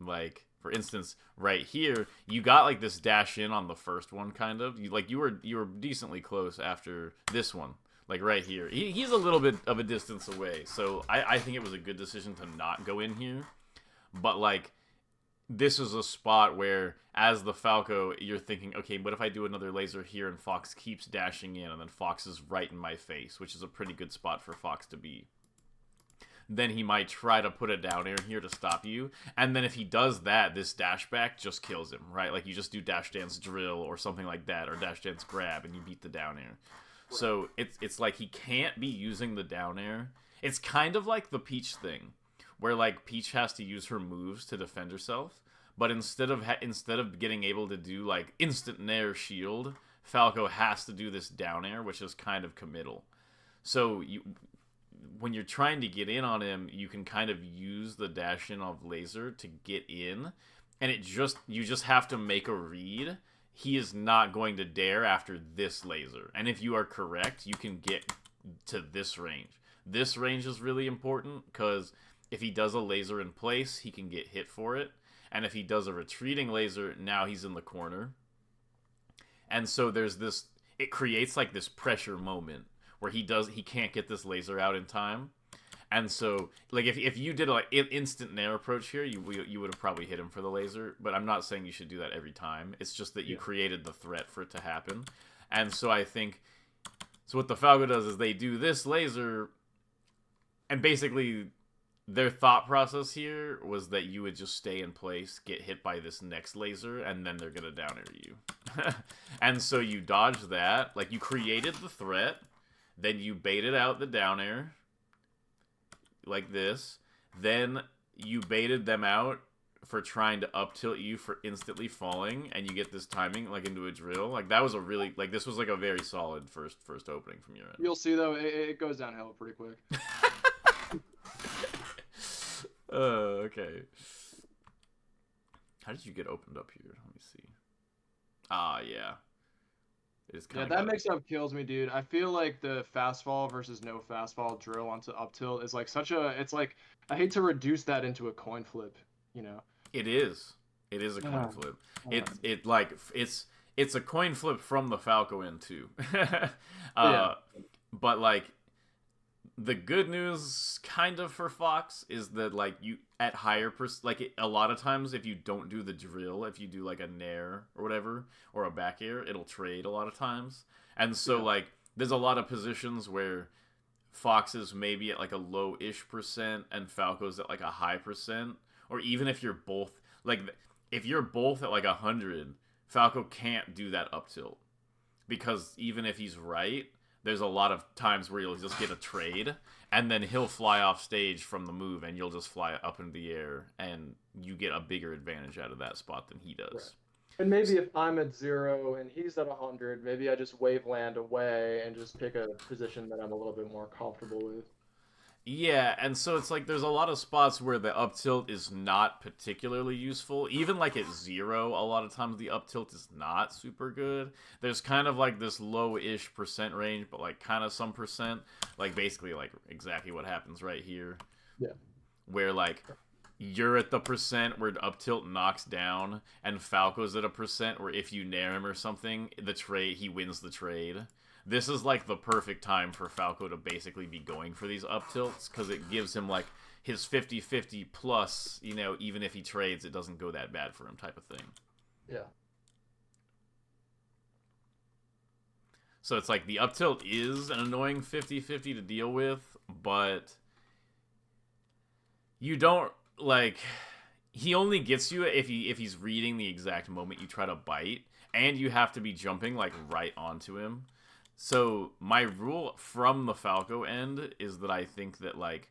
like for instance right here, you got like this dash in on the first one, kind of. You were decently close after this one, like right here. He's a little bit of a distance away, so I think it was a good decision to not go in here, but like. This is a spot where, as the Falco, you're thinking, okay, what if I do another laser here and Fox keeps dashing in, and then Fox is right in my face, which is a pretty good spot for Fox to be. Then he might try to put a down air here to stop you, and then if he does that, this dash back just kills him, right? Like, you just do dash dance drill or something like that, or dash dance grab, and you beat the down air. Right. So, it's like he can't be using the down air. It's kind of like the Peach thing, where like Peach has to use her moves to defend herself, but instead of getting able to do like instant nair shield, Falco has to do this down air, which is kind of committal. So when you're trying to get in on him, you can kind of use the dash in of laser to get in, and you just have to make a read. He is not going to dare after this laser, and if you are correct, you can get to this range. This range is really important because if he does a laser in place, he can get hit for it, and if he does a retreating laser, now he's in the corner. And so there's this, it creates like this pressure moment where he can't get this laser out in time. And so like if you did like instant nair approach here, you would have probably hit him for the laser, but I'm not saying you should do that every time. It's just that you created the threat for it to happen. And so I think, so what the Falco does is they do this laser, and basically their thought process here was that you would just stay in place, get hit by this next laser, and then they're gonna down air you. And so you dodge that, like you created the threat, then you baited out the down air, like this, then you baited them out for trying to up tilt you for instantly falling, and you get this timing like into a drill. Like that was a really, like this was like a very solid first opening from your end. You'll see though, it goes downhill pretty quick. Okay. How did you get opened up here? Let me see. Ah, yeah. It's kind That mix-up kills me, dude. I feel like the fastfall versus no fastfall drill onto up tilt is like such a. It's like I hate to reduce that into a coin flip. You know. It is. It is a coin flip. It's a coin flip from the Falco end too. But like. The good news, kind of, for Fox is that, like, you, at higher, a lot of times, if you don't do the drill, if you do, like, a nair or whatever, or a back air, it'll trade a lot of times. And so, like, there's a lot of positions where Fox is maybe at, like, a low-ish percent, and Falco's at, like, a high percent. Or even if you're both, like, if you're both at, like, 100, Falco can't do that up tilt. Because even if he's right, there's a lot of times where you'll just get a trade, and then he'll fly off stage from the move, and you'll just fly up into the air, and you get a bigger advantage out of that spot than he does. Right. And maybe if I'm at 0 and he's at 100, maybe I just wave land away and just pick a position that I'm a little bit more comfortable with. Yeah, and so it's like there's a lot of spots where the up tilt is not particularly useful. Even like at 0, a lot of times the up tilt is not super good. There's kind of like this low-ish percent range, but like kind of some percent. Like basically like exactly what happens right here. Yeah. Where like you're at the percent where up tilt knocks down, and Falco's at a percent where if you nair him or something, he wins the trade. This is like the perfect time for Falco to basically be going for these up tilts, because it gives him like his 50-50 plus, you know, even if he trades, it doesn't go that bad for him type of thing. Yeah. So it's like the up tilt is an annoying 50-50 to deal with, but you don't, like, he only gets you if he's reading the exact moment you try to bite, and you have to be jumping like right onto him. So my rule from the Falco end is that I think that, like,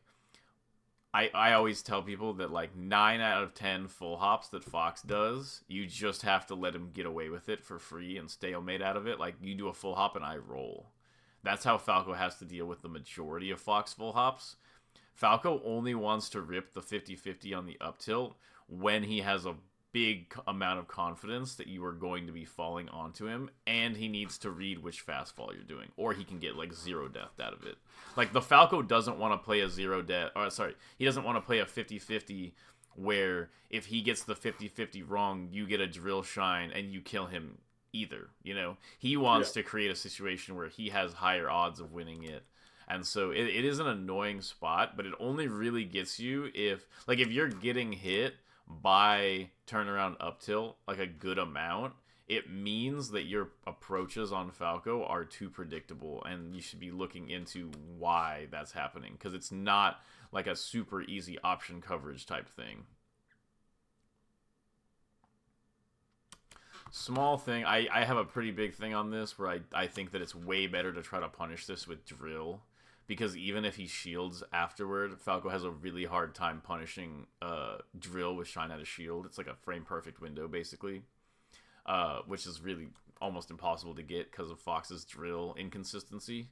I always tell people that, like, 9 out of 10 full hops that Fox does, you just have to let him get away with it for free and stalemate out of it. Like, you do a full hop and I roll. That's how Falco has to deal with the majority of Fox full hops. Falco only wants to rip the 50-50 on the up tilt when he has a big amount of confidence that you are going to be falling onto him, and he needs to read which fastfall you're doing, or he can get like 0 death out of it. Like the Falco doesn't want to play a 0 death, or sorry, he doesn't want to play a 50-50 where if he gets the 50-50 wrong, you get a drill shine and you kill him either, you know? He wants to create a situation where he has higher odds of winning it. And so it is an annoying spot, but it only really gets you if you're getting hit by turnaround up tilt like a good amount, it means that your approaches on Falco are too predictable, and you should be looking into why that's happening, because it's not like a super easy option coverage type thing. Small thing, I have a pretty big thing on this where I think that it's way better to try to punish this with drill, because even if he shields afterward, Falco has a really hard time punishing drill with shine out of shield. It's like a frame perfect window basically, which is really almost impossible to get because of Fox's drill inconsistency.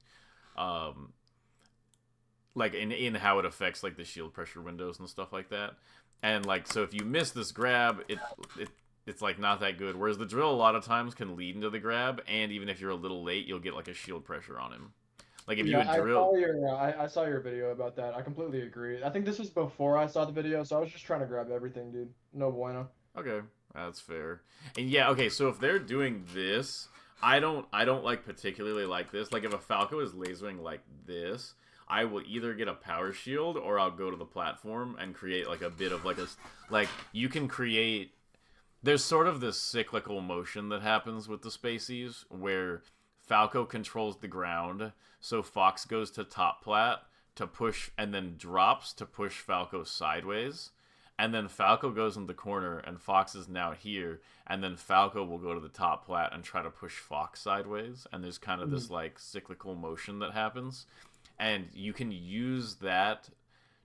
like in how it affects like the shield pressure windows and stuff like that. And like so if you miss this grab, it's like not that good. Whereas the drill a lot of times can lead into the grab, and even if you're a little late, you'll get like a shield pressure on him. Like if you Yeah, had drilled. I saw your video about that. I completely agree. I think this was before I saw the video, so I was just trying to grab everything, dude. No bueno. Okay, that's fair. And yeah, okay, so if they're doing this, I don't like particularly like this. Like if a Falco is lasering like this, I will either get a power shield or I'll go to the platform and create like a bit of like you can create there's sort of this cyclical motion that happens with the spacies where Falco controls the ground, so Fox goes to top plat to push and then drops to push Falco sideways. And then Falco goes in the corner, and Fox is now here, and then Falco will go to the top plat and try to push Fox sideways, and there's kind of this like cyclical motion that happens, and you can use that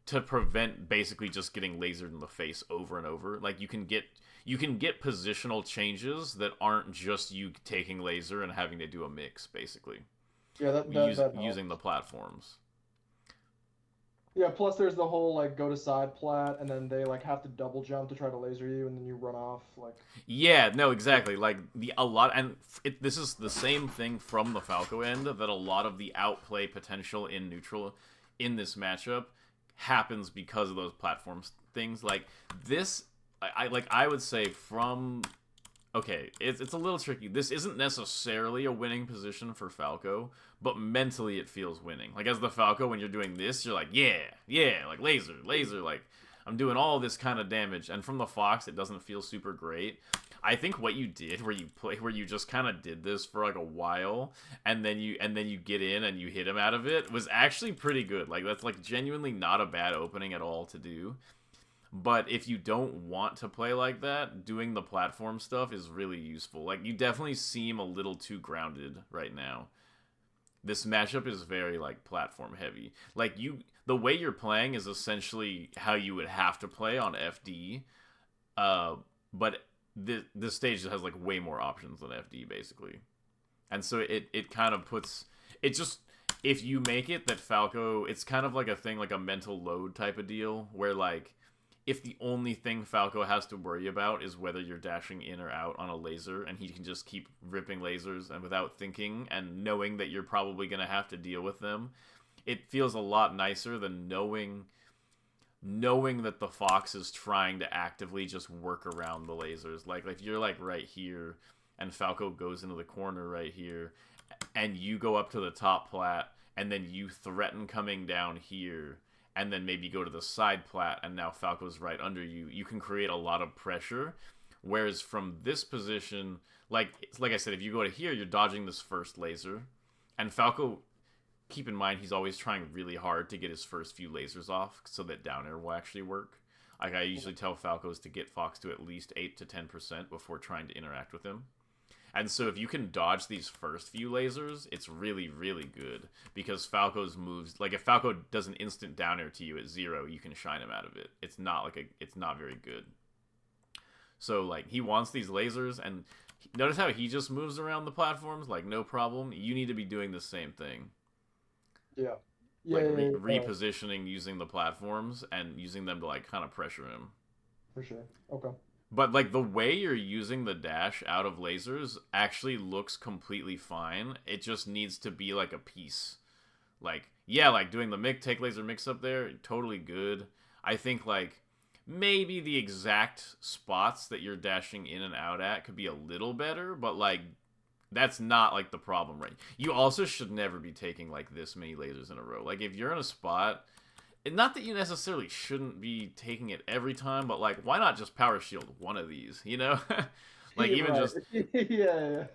to prevent basically just getting lasered in the face over and over. Like you can get positional changes that aren't just you taking laser and having to do a mix, basically. Yeah, that Using the platforms. Yeah, plus there's the whole like go to side plat and then they like have to double jump to try to laser you and then you run off like. Yeah, no, exactly. Like this is the same thing from the Falco end that a lot of the outplay potential in neutral in this matchup happens because of those platforms things. Like this, I would say from. Okay, it's a little tricky. This isn't necessarily a winning position for Falco, but mentally it feels winning. Like, as the Falco, when you're doing this, you're like, yeah, like, laser, like, I'm doing all this kind of damage. And from the Fox, it doesn't feel super great. I think what you did, where you just kind of did this for, like, a while, and then you get in and you hit him out of it, was actually pretty good. Like, that's, like, genuinely not a bad opening at all to do. But if you don't want to play like that, doing the platform stuff is really useful. Like, you definitely seem a little too grounded right now. This matchup is very, like, platform heavy. Like, the way you're playing is essentially how you would have to play on FD. But this stage has, like, way more options than FD, basically. And so it kind of puts... It just... If you make it that Falco... It's kind of like a thing, like a mental load type of deal, where, like... If the only thing Falco has to worry about is whether you're dashing in or out on a laser, and he can just keep ripping lasers and without thinking and knowing that you're probably going to have to deal with them, it feels a lot nicer than knowing that the Fox is trying to actively just work around the lasers. Like if you're like right here and Falco goes into the corner right here and you go up to the top plat and then you threaten coming down here and then maybe go to the side plat, and now Falco's right under you, you can create a lot of pressure. Whereas from this position, like I said, if you go to here, you're dodging this first laser. And Falco, keep in mind, he's always trying really hard to get his first few lasers off so that down air will actually work. Like I usually tell Falcos to get Fox to at least 8 to 10% before trying to interact with him. And so if you can dodge these first few lasers, it's really, really good. Because Falco's moves... Like, if Falco does an instant down air to you at 0, you can shine him out of it. It's not very good. So, like, he wants these lasers, and notice how he just moves around the platforms? Like, no problem. You need to be doing the same thing. Yeah. Repositioning using the platforms, and using them to, like, kind of pressure him. For sure. Okay. But, like, the way you're using the dash out of lasers actually looks completely fine. It just needs to be, like, a piece. Like, yeah, like, doing the take laser mix up there, totally good. I think, like, maybe the exact spots that you're dashing in and out at could be a little better, but, like, that's not, like, the problem, right? You also should never be taking, like, this many lasers in a row. Like, if you're in a spot... Not that you necessarily shouldn't be taking it every time, but, like, why not just power shield one of these, you know? Like, even right. just... yeah.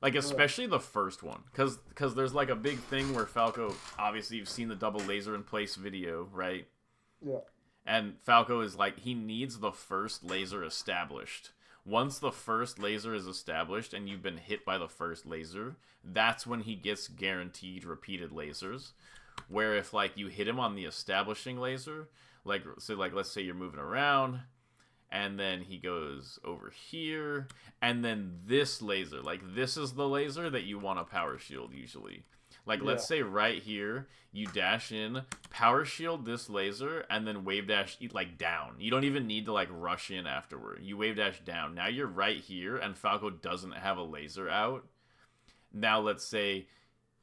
Like, especially the first one. Because there's, like, a big thing where Falco... Obviously, you've seen the double laser in place video, right? Yeah. And Falco is, like, he needs the first laser established. Once the first laser is established and you've been hit by the first laser, that's when he gets guaranteed repeated lasers. Where if, like, you hit him on the establishing laser, like, so, like, let's say you're moving around, and then he goes over here, and then this laser, like, this is the laser that you want to power shield, usually. Like, Yeah. let's say right here, you dash in, power shield this laser, and then wave dash, like, down. You don't even need to, like, rush in afterward. You wave dash down. Now you're right here, and Falco doesn't have a laser out. Now let's say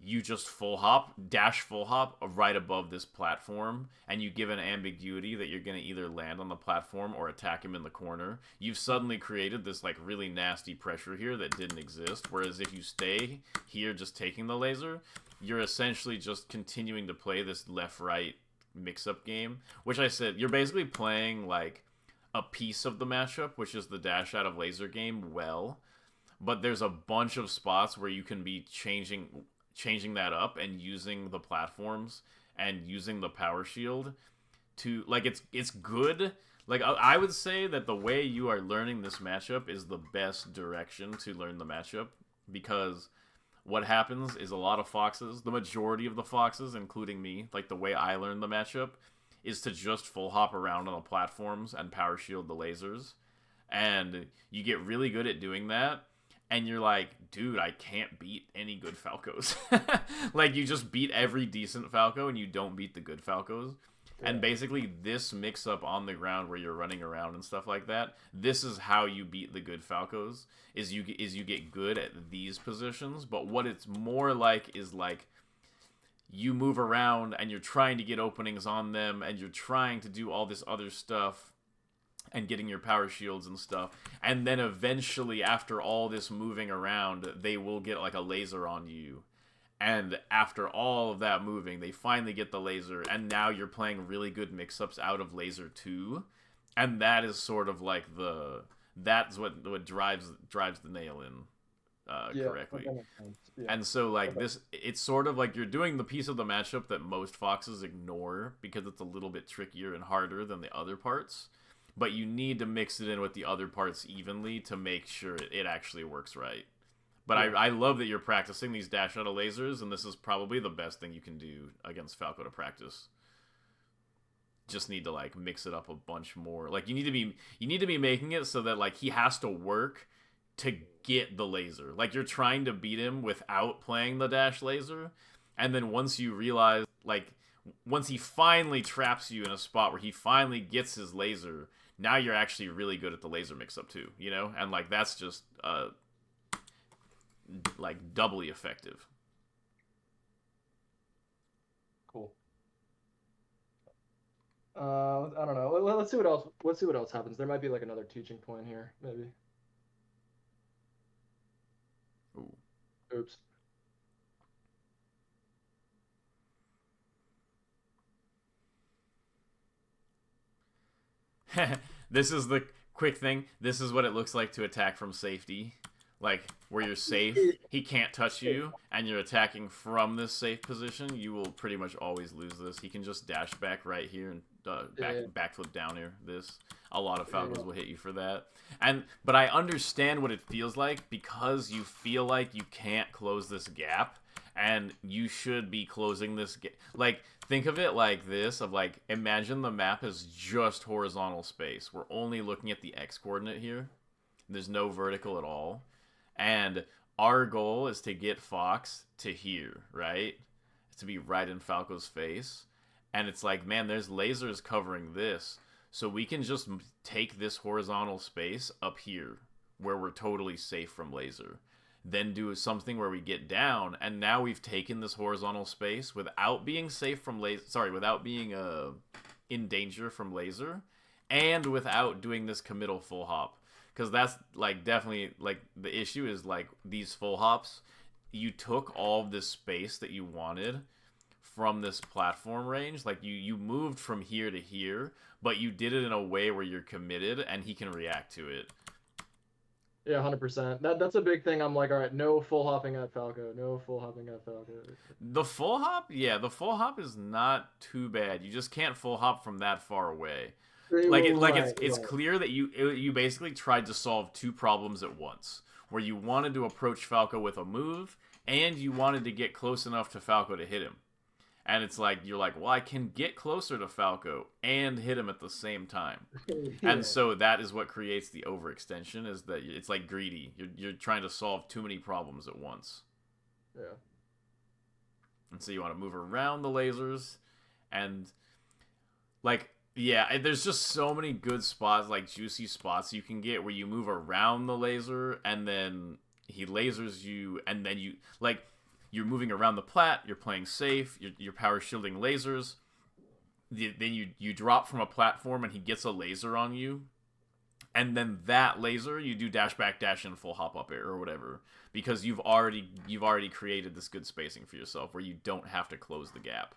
you just full hop, dash full hop right above this platform, and you give an ambiguity that you're going to either land on the platform or attack him in the corner. You've suddenly created this like really nasty pressure here that didn't exist, whereas if you stay here just taking the laser, you're essentially just continuing to play this left-right mix-up game, which I said, you're basically playing like a piece of the matchup, which is the dash out of laser game well, but there's a bunch of spots where you can be changing that up and using the platforms and using the power shield to like it's good. Like I would say that the way you are learning this matchup is the best direction to learn the matchup, because what happens is a lot of foxes, the majority of the foxes, including me, like the way I learned the matchup is to just full hop around on the platforms and power shield the lasers, and you get really good at doing that. And you're like, dude, I can't beat any good Falcos. Like, you just beat every decent Falco, and you don't beat the good Falcos. Yeah. And basically, this mix-up on the ground where you're running around and stuff like that, this is how you beat the good Falcos, is you get good at these positions. But what it's more like is, like, you move around, and you're trying to get openings on them, and you're trying to do all this other stuff, and getting your power shields and stuff, and then eventually after all this moving around, they will get like a laser on you, and after all of that moving, they finally get the laser, and now you're playing really good mix-ups out of laser 2, and that is sort of like that's what drives the nail in correctly. Yeah. And so like this, it's sort of like you're doing the piece of the matchup that most foxes ignore because it's a little bit trickier and harder than the other parts. But you need to mix it in with the other parts evenly to make sure it actually works right. But yeah. I love that you're practicing these dash out of lasers, and this is probably the best thing you can do against Falco to practice. Just need to like mix it up a bunch more. Like you need to be making it so that like he has to work to get the laser. Like you're trying to beat him without playing the dash laser, and then once you realize like once he finally traps you in a spot where he finally gets his laser, now you're actually really good at the laser mix-up too, you know? And, like, that's just, like, doubly effective. Cool. I don't know. Let's see what else. Let's see what else happens. There might be, like, another teaching point here, maybe. Ooh. Oops. This is the quick thing. This is what it looks like to attack from safety. Like, where you're safe, he can't touch you, and you're attacking from this safe position, you will pretty much always lose this. He can just dash back right here and backflip down here. A lot of Falcons will hit you for that. But I understand what it feels like, because you feel like you can't close this gap, and you should be closing this gap. Like, think of it like this, of like, imagine the map is just horizontal space. We're only looking at the X coordinate here. There's no vertical at all. And our goal is to get Fox to here, right? To be right in Falco's face. And it's like, man, there's lasers covering this. So we can just take this horizontal space up here, where we're totally safe from laser. Then do something where we get down, and now we've taken this horizontal space without being safe from laser. Sorry, without being in danger from laser, and without doing this committal full hop. Because that's like definitely like the issue is like these full hops. You took all of this space that you wanted from this platform range. Like you moved from here to here, but you did it in a way where you're committed, and he can react to it. Yeah, 100%. That's a big thing. I'm like, all right, no full hopping at Falco. No full hopping at Falco. The full hop? Yeah, the full hop is not too bad. You just can't full hop from that far away. It's clear that you basically tried to solve two problems at once, where you wanted to approach Falco with a move, and you wanted to get close enough to Falco to hit him. And it's like, you're like, well, I can get closer to Falco and hit him at the same time. Yeah. And so that is what creates the overextension, is that it's like greedy. You're trying to solve too many problems at once. Yeah. And so you want to move around the lasers, and like, yeah, there's just so many good spots, like juicy spots you can get where you move around the laser, and then he lasers you, and then you, like, you're moving around the plat, you're playing safe, you're power shielding lasers, then you drop from a platform and he gets a laser on you, and then that laser you do dash back, dash in, full hop up air or whatever, because you've already created this good spacing for yourself where you don't have to close the gap.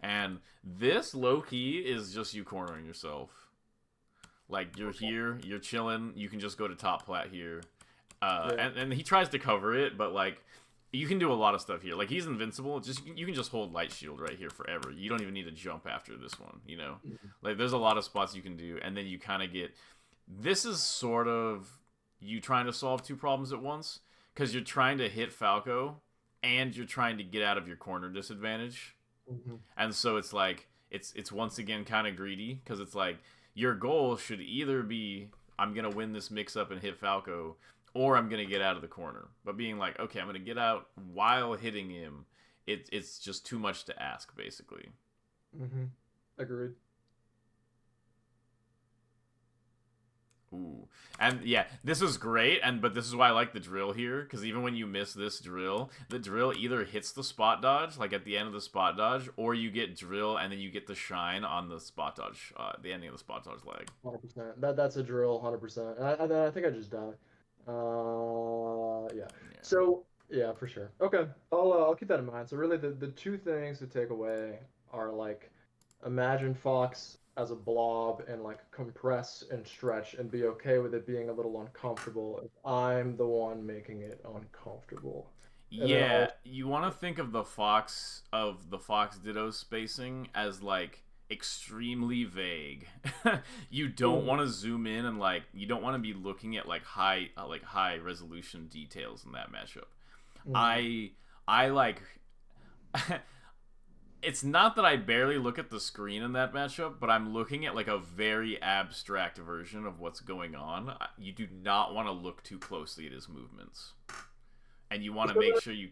And this low-key is just you cornering yourself. Like, you're here, you're chilling, you can just go to top plat here. And he tries to cover it, but, like, you can do a lot of stuff here. Like, he's invincible. You can just hold light shield right here forever. You don't even need to jump after this one, you know? Like, there's a lot of spots you can do, and then you kind of get... This is sort of you trying to solve two problems at once, because you're trying to hit Falco, and you're trying to get out of your corner disadvantage. And so it's like, it's once again kind of greedy, because it's like, your goal should either be, I'm going to win this mix-up and hit Falco, or I'm going to get out of the corner. But being like, okay, I'm going to get out while hitting him, it's just too much to ask, basically. Agreed. Ooh. And yeah, this is great, but this is why I like the drill here, because even when you miss this drill, the drill either hits the spot dodge, like at the end of the spot dodge, or you get drill and then you get the shine on the spot dodge, the ending of the spot dodge leg. 100%. That's a drill, 100%. I think I just died. Yeah. So yeah, for sure. Okay, I'll keep that in mind. So really, the two things to take away are, like, imagine Fox as a blob and, like, compress and stretch and be okay with it being a little uncomfortable if I'm the one making it uncomfortable. Yeah, you want to think of the Fox ditto spacing as, like, extremely vague. You don't want to zoom in, and, like, you don't want to be looking at, like, high resolution details in that matchup. I like it's not that I barely look at the screen in that matchup, but I'm looking at, like, a very abstract version of what's going on. You do not want to look too closely at his movements, and you want to make sure you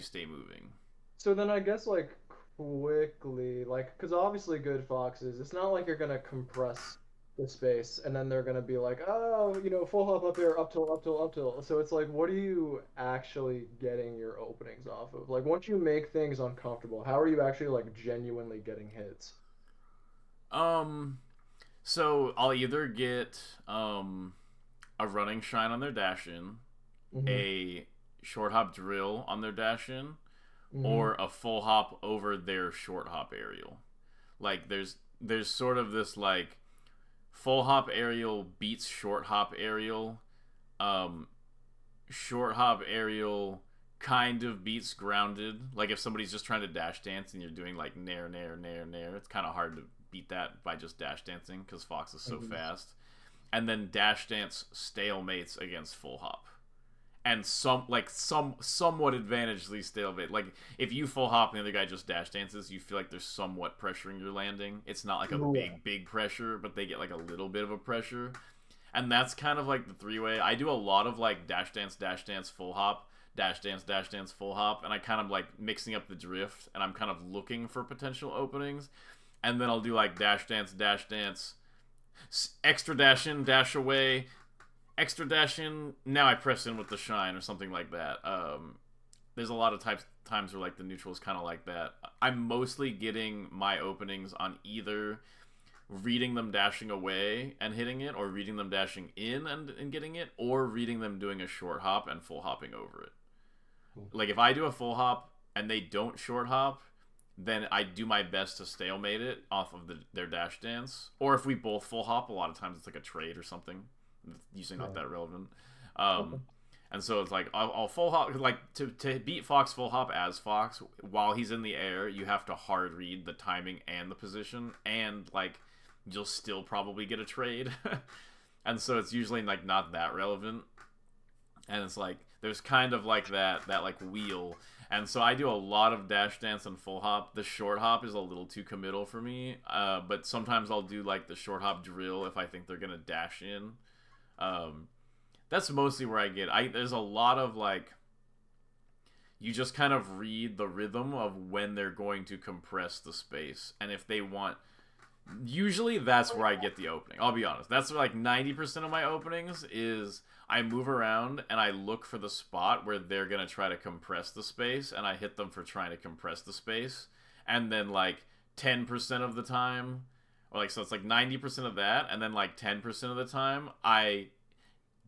stay moving. So then I guess, like, quickly, like, because obviously good Foxes, it's not like you're gonna compress the space and then they're gonna be like, oh, full hop up here, up till. So it's like, what are you actually getting your openings off of? Like, once you make things uncomfortable, how are you actually, like, genuinely getting hits? So I'll either get a running shine on their dash in, a short hop drill on their dash in, or a full hop over their short hop aerial. Like, there's sort of this, like, full hop aerial beats short hop aerial. Short hop aerial kind of beats grounded. Like, if somebody's just trying to dash dance and you're doing, like, nair, it's kind of hard to beat that by just dash dancing, because Fox is so fast. And then dash dance stalemates against full hop. And somewhat advantageously stalemate. Like, if you full hop and the other guy just dash dances, you feel like there's somewhat pressuring your landing. It's not like a big pressure, but they get, like, a little bit of a pressure. And that's kind of like the three-way. I do a lot of, like, dash dance, full hop, dash dance, full hop, and I kind of, like, mixing up the drift, and I'm kind of looking for potential openings. And then I'll do, like, dash dance, extra dash in, dash away, extra dash in, now I press in with the shine, or something like that. There's a lot of times where, like, the neutral is kind of like that. I'm mostly getting my openings on either reading them dashing away and hitting it, or reading them dashing in and getting it, or reading them doing a short hop and full hopping over it. Like, if I do a full hop and they don't short hop, then I do my best to stalemate it off of their dash dance. Or if we both full hop, a lot of times it's like a trade or something. Usually not that relevant. And so it's like, I'll full hop, like, to beat Fox full hop as Fox while he's in the air, you have to hard read the timing and the position, and, like, you'll still probably get a trade. And so it's usually, like, not that relevant. And it's like, there's kind of like that like wheel. And so I do a lot of dash dance and full hop. The short hop is a little too committal for me, but sometimes I'll do, like, the short hop drill if I think they're gonna dash in. That's mostly where I get. There's a lot of like, you just kind of read the rhythm of when they're going to compress the space, and if they want. Usually that's where I get the opening. I'll be honest. That's like 90% of my openings is I move around and I look for the spot where they're going to try to compress the space, and I hit them for trying to compress the space. And then like 10% of the time, or like, so it's like 90% of that, and then like 10% of the time I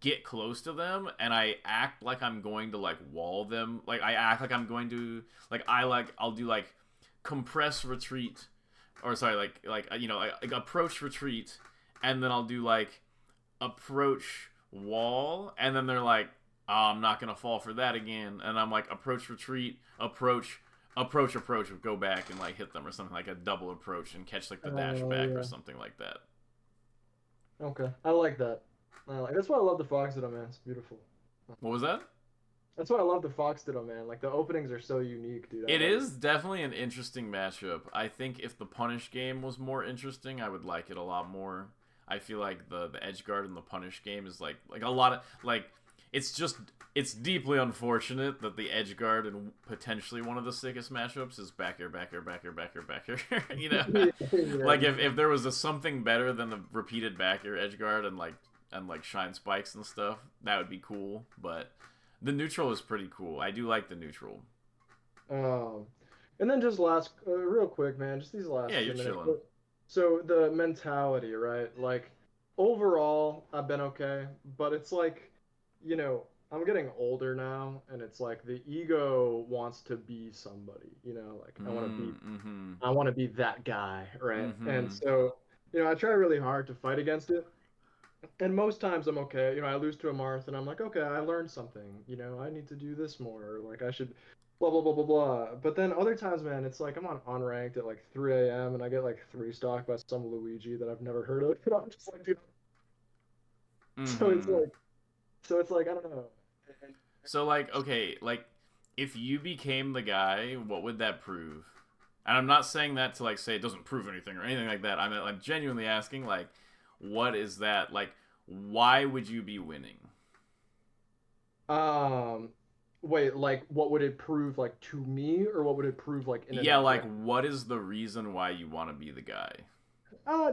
get close to them and I act like I'm going to like wall them. Like I act like I'm going to I'll do like compress retreat, or sorry, like you know, like approach retreat, and then I'll do like approach wall, and then they're like, oh, I'm not gonna fall for that again, and I'm like approach retreat, approach, go back and like hit them or something, like a double approach and catch like the dash back or something like that. Okay, I like that. That's why I love the Fox Ditto, man. It's beautiful. What was that? That's why I love the Fox Ditto, man. Like the openings are so unique, dude. It is definitely an interesting matchup. I think if the punish game was more interesting, I would like it a lot more. I feel like the edge guard in the punish game is like a lot of like, it's deeply unfortunate that the edge guard in potentially one of the sickest matchups is back air. You know, Yeah. like if there was something better than the repeated back air edge guard and like shine spikes and stuff, that would be cool. But the neutral is pretty cool. I do like the neutral. And then just last, real quick, man. Just these last. Yeah, you're minutes. chilling. So the mentality, right? Like overall, I've been okay, but it's like, you know, I'm getting older now, and it's like the ego wants to be somebody. You know, like I want to be that guy, right? And so, you know, I try really hard to fight against it. And most times I'm okay. You know, I lose to a Marth and I'm like, okay, I learned something. You know, I need to do this more. Or like I should blah blah blah blah blah. But then other times, man, it's like I'm on unranked at like 3 a.m. and I get like 3-stock by some Luigi that I've never heard of. And I'm just like, dude. So it's like I don't know. So like, okay, like if you became the guy, what would that prove? And I'm not saying that to like say it doesn't prove anything or anything like that. I'm genuinely asking, like, what is that? Like, why would you be winning? Wait, like, what would it prove, like, to me, or what would it prove, like, in Yeah, like, what is the reason why you want to be the guy?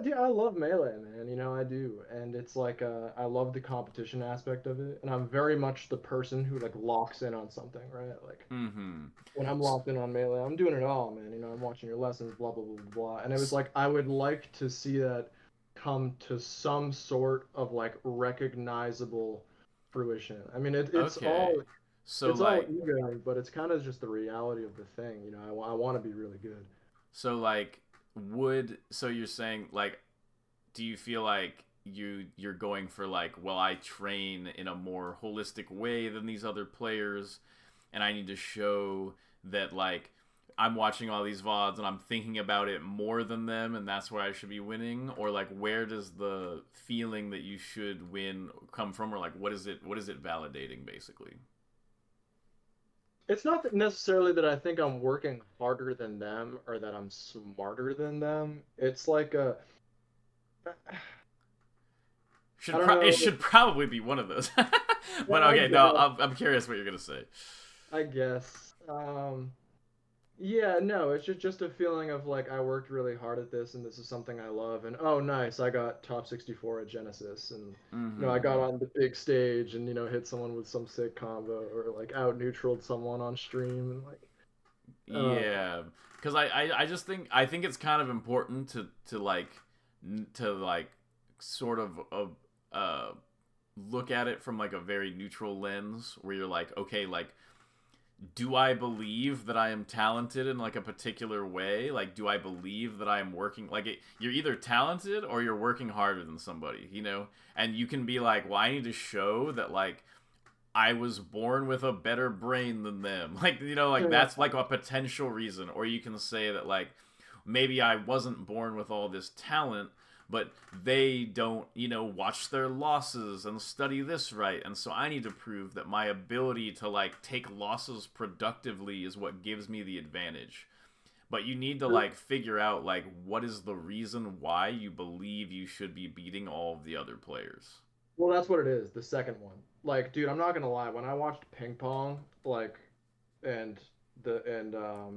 Dude, I love Melee, man. You know, I do, and it's like, I love the competition aspect of it, and I'm very much the person who like locks in on something, right? Like, when I'm locked in on Melee, I'm doing it all, man. You know, I'm watching your lessons, blah blah blah blah, and it was like I would like to see that come to some sort of like recognizable fruition. I mean, it's Okay. all So it's like, all ego, but it's kind of just the reality of the thing. You know, I want to be really good. so like, so you're saying like, do you feel like you're going for like, well, I train in a more holistic way than these other players, and I need to show that like I'm watching all these VODs and I'm thinking about it more than them, and that's why I should be winning? Or like, where does the feeling that you should win come from? Or like, what is it validating basically? It's not necessarily that I think I'm working harder than them or that I'm smarter than them. It's like a It should probably be one of those. But okay, no, I'm curious what you're gonna say. I guess. Yeah, no, it's just a feeling of like I worked really hard at this and this is something I love, and oh nice, I got top 64 at Genesis, and you know, I got on the big stage and you know, hit someone with some sick combo or like out neutraled someone on stream, and like yeah, because I just think it's kind of important to like sort of look at it from like a very neutral lens where you're like, okay, like, do I believe that I am talented in like a particular way? Like, do I believe that I am working like you're either talented or you're working harder than somebody, you know? And you can be like, well, I need to show that like I was born with a better brain than them. Like, you know, like that's like a potential reason. Or you can say that like maybe I wasn't born with all this talent, but they don't, you know, watch their losses and study this right. And so I need to prove that my ability to, like, take losses productively is what gives me the advantage. But you need to, like, figure out, like, what is the reason why you believe you should be beating all of the other players. Well, that's what it is. The second one. Like, dude, I'm not gonna lie. When I watched Ping Pong, like, and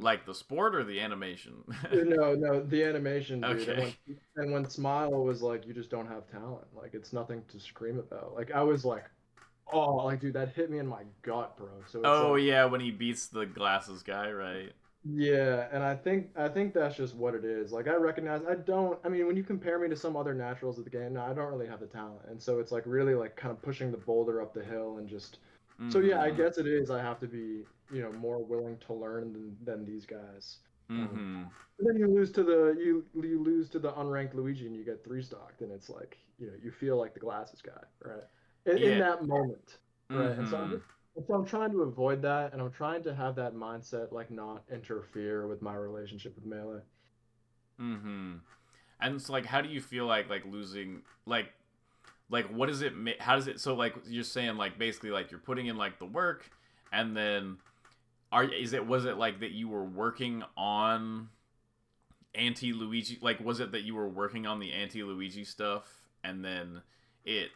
Like the sport or the animation? no, the animation, dude, Okay. and when Smile was like, you just don't have talent. Like, it's nothing to scream about. Like, I was like, oh, like, dude, that hit me in my gut, bro. So it's Oh like, yeah, when he beats the glasses guy, right? yeah, and I think that's just what it is. Like, I recognize I don't. I mean, when you compare me to some other naturals of the game, no, I don't really have the talent, and so it's like really like kind of pushing the boulder up the hill and just. So yeah, I Mm-hmm. guess it is. I have to be, more willing to learn than these guys. Um, Mm-hmm. but then you lose to the unranked Luigi and you get three stocked, and it's like you feel like the glasses guy, right? In Yeah. that moment, right? And so Mm-hmm. I'm trying to avoid that, and I'm trying to have that mindset like not interfere with my relationship with Melee. Mm-hmm. And it's like, how do you feel like losing like what does it how does it so like you're saying like basically like you're putting in like the work and then was it like that you were working on anti Luigi, like was it that you were working on the anti Luigi stuff and then it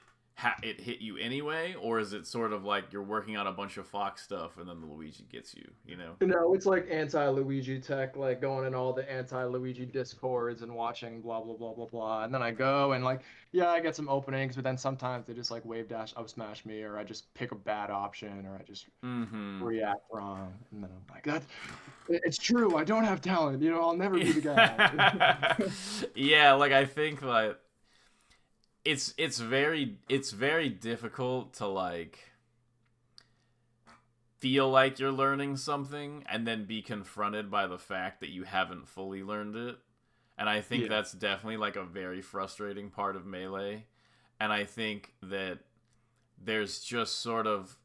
it hit you anyway, or is it sort of like you're working on a bunch of Fox stuff and then the Luigi gets you, you know? It's like anti-Luigi tech, like going in all the anti-Luigi discords and watching blah blah blah blah blah. And then I go and like, yeah, I get some openings, but then sometimes they just like wave dash up smash me, or I just pick a bad option, or I just Mm-hmm. react wrong. And then I'm like, it's true. I don't have talent. I'll never be the guy. Yeah, like I think like it's very difficult to like feel like you're learning something and then be confronted by the fact that you haven't fully learned it. And I think Yeah. that's definitely like a very frustrating part of Melee. And I think that there's just sort of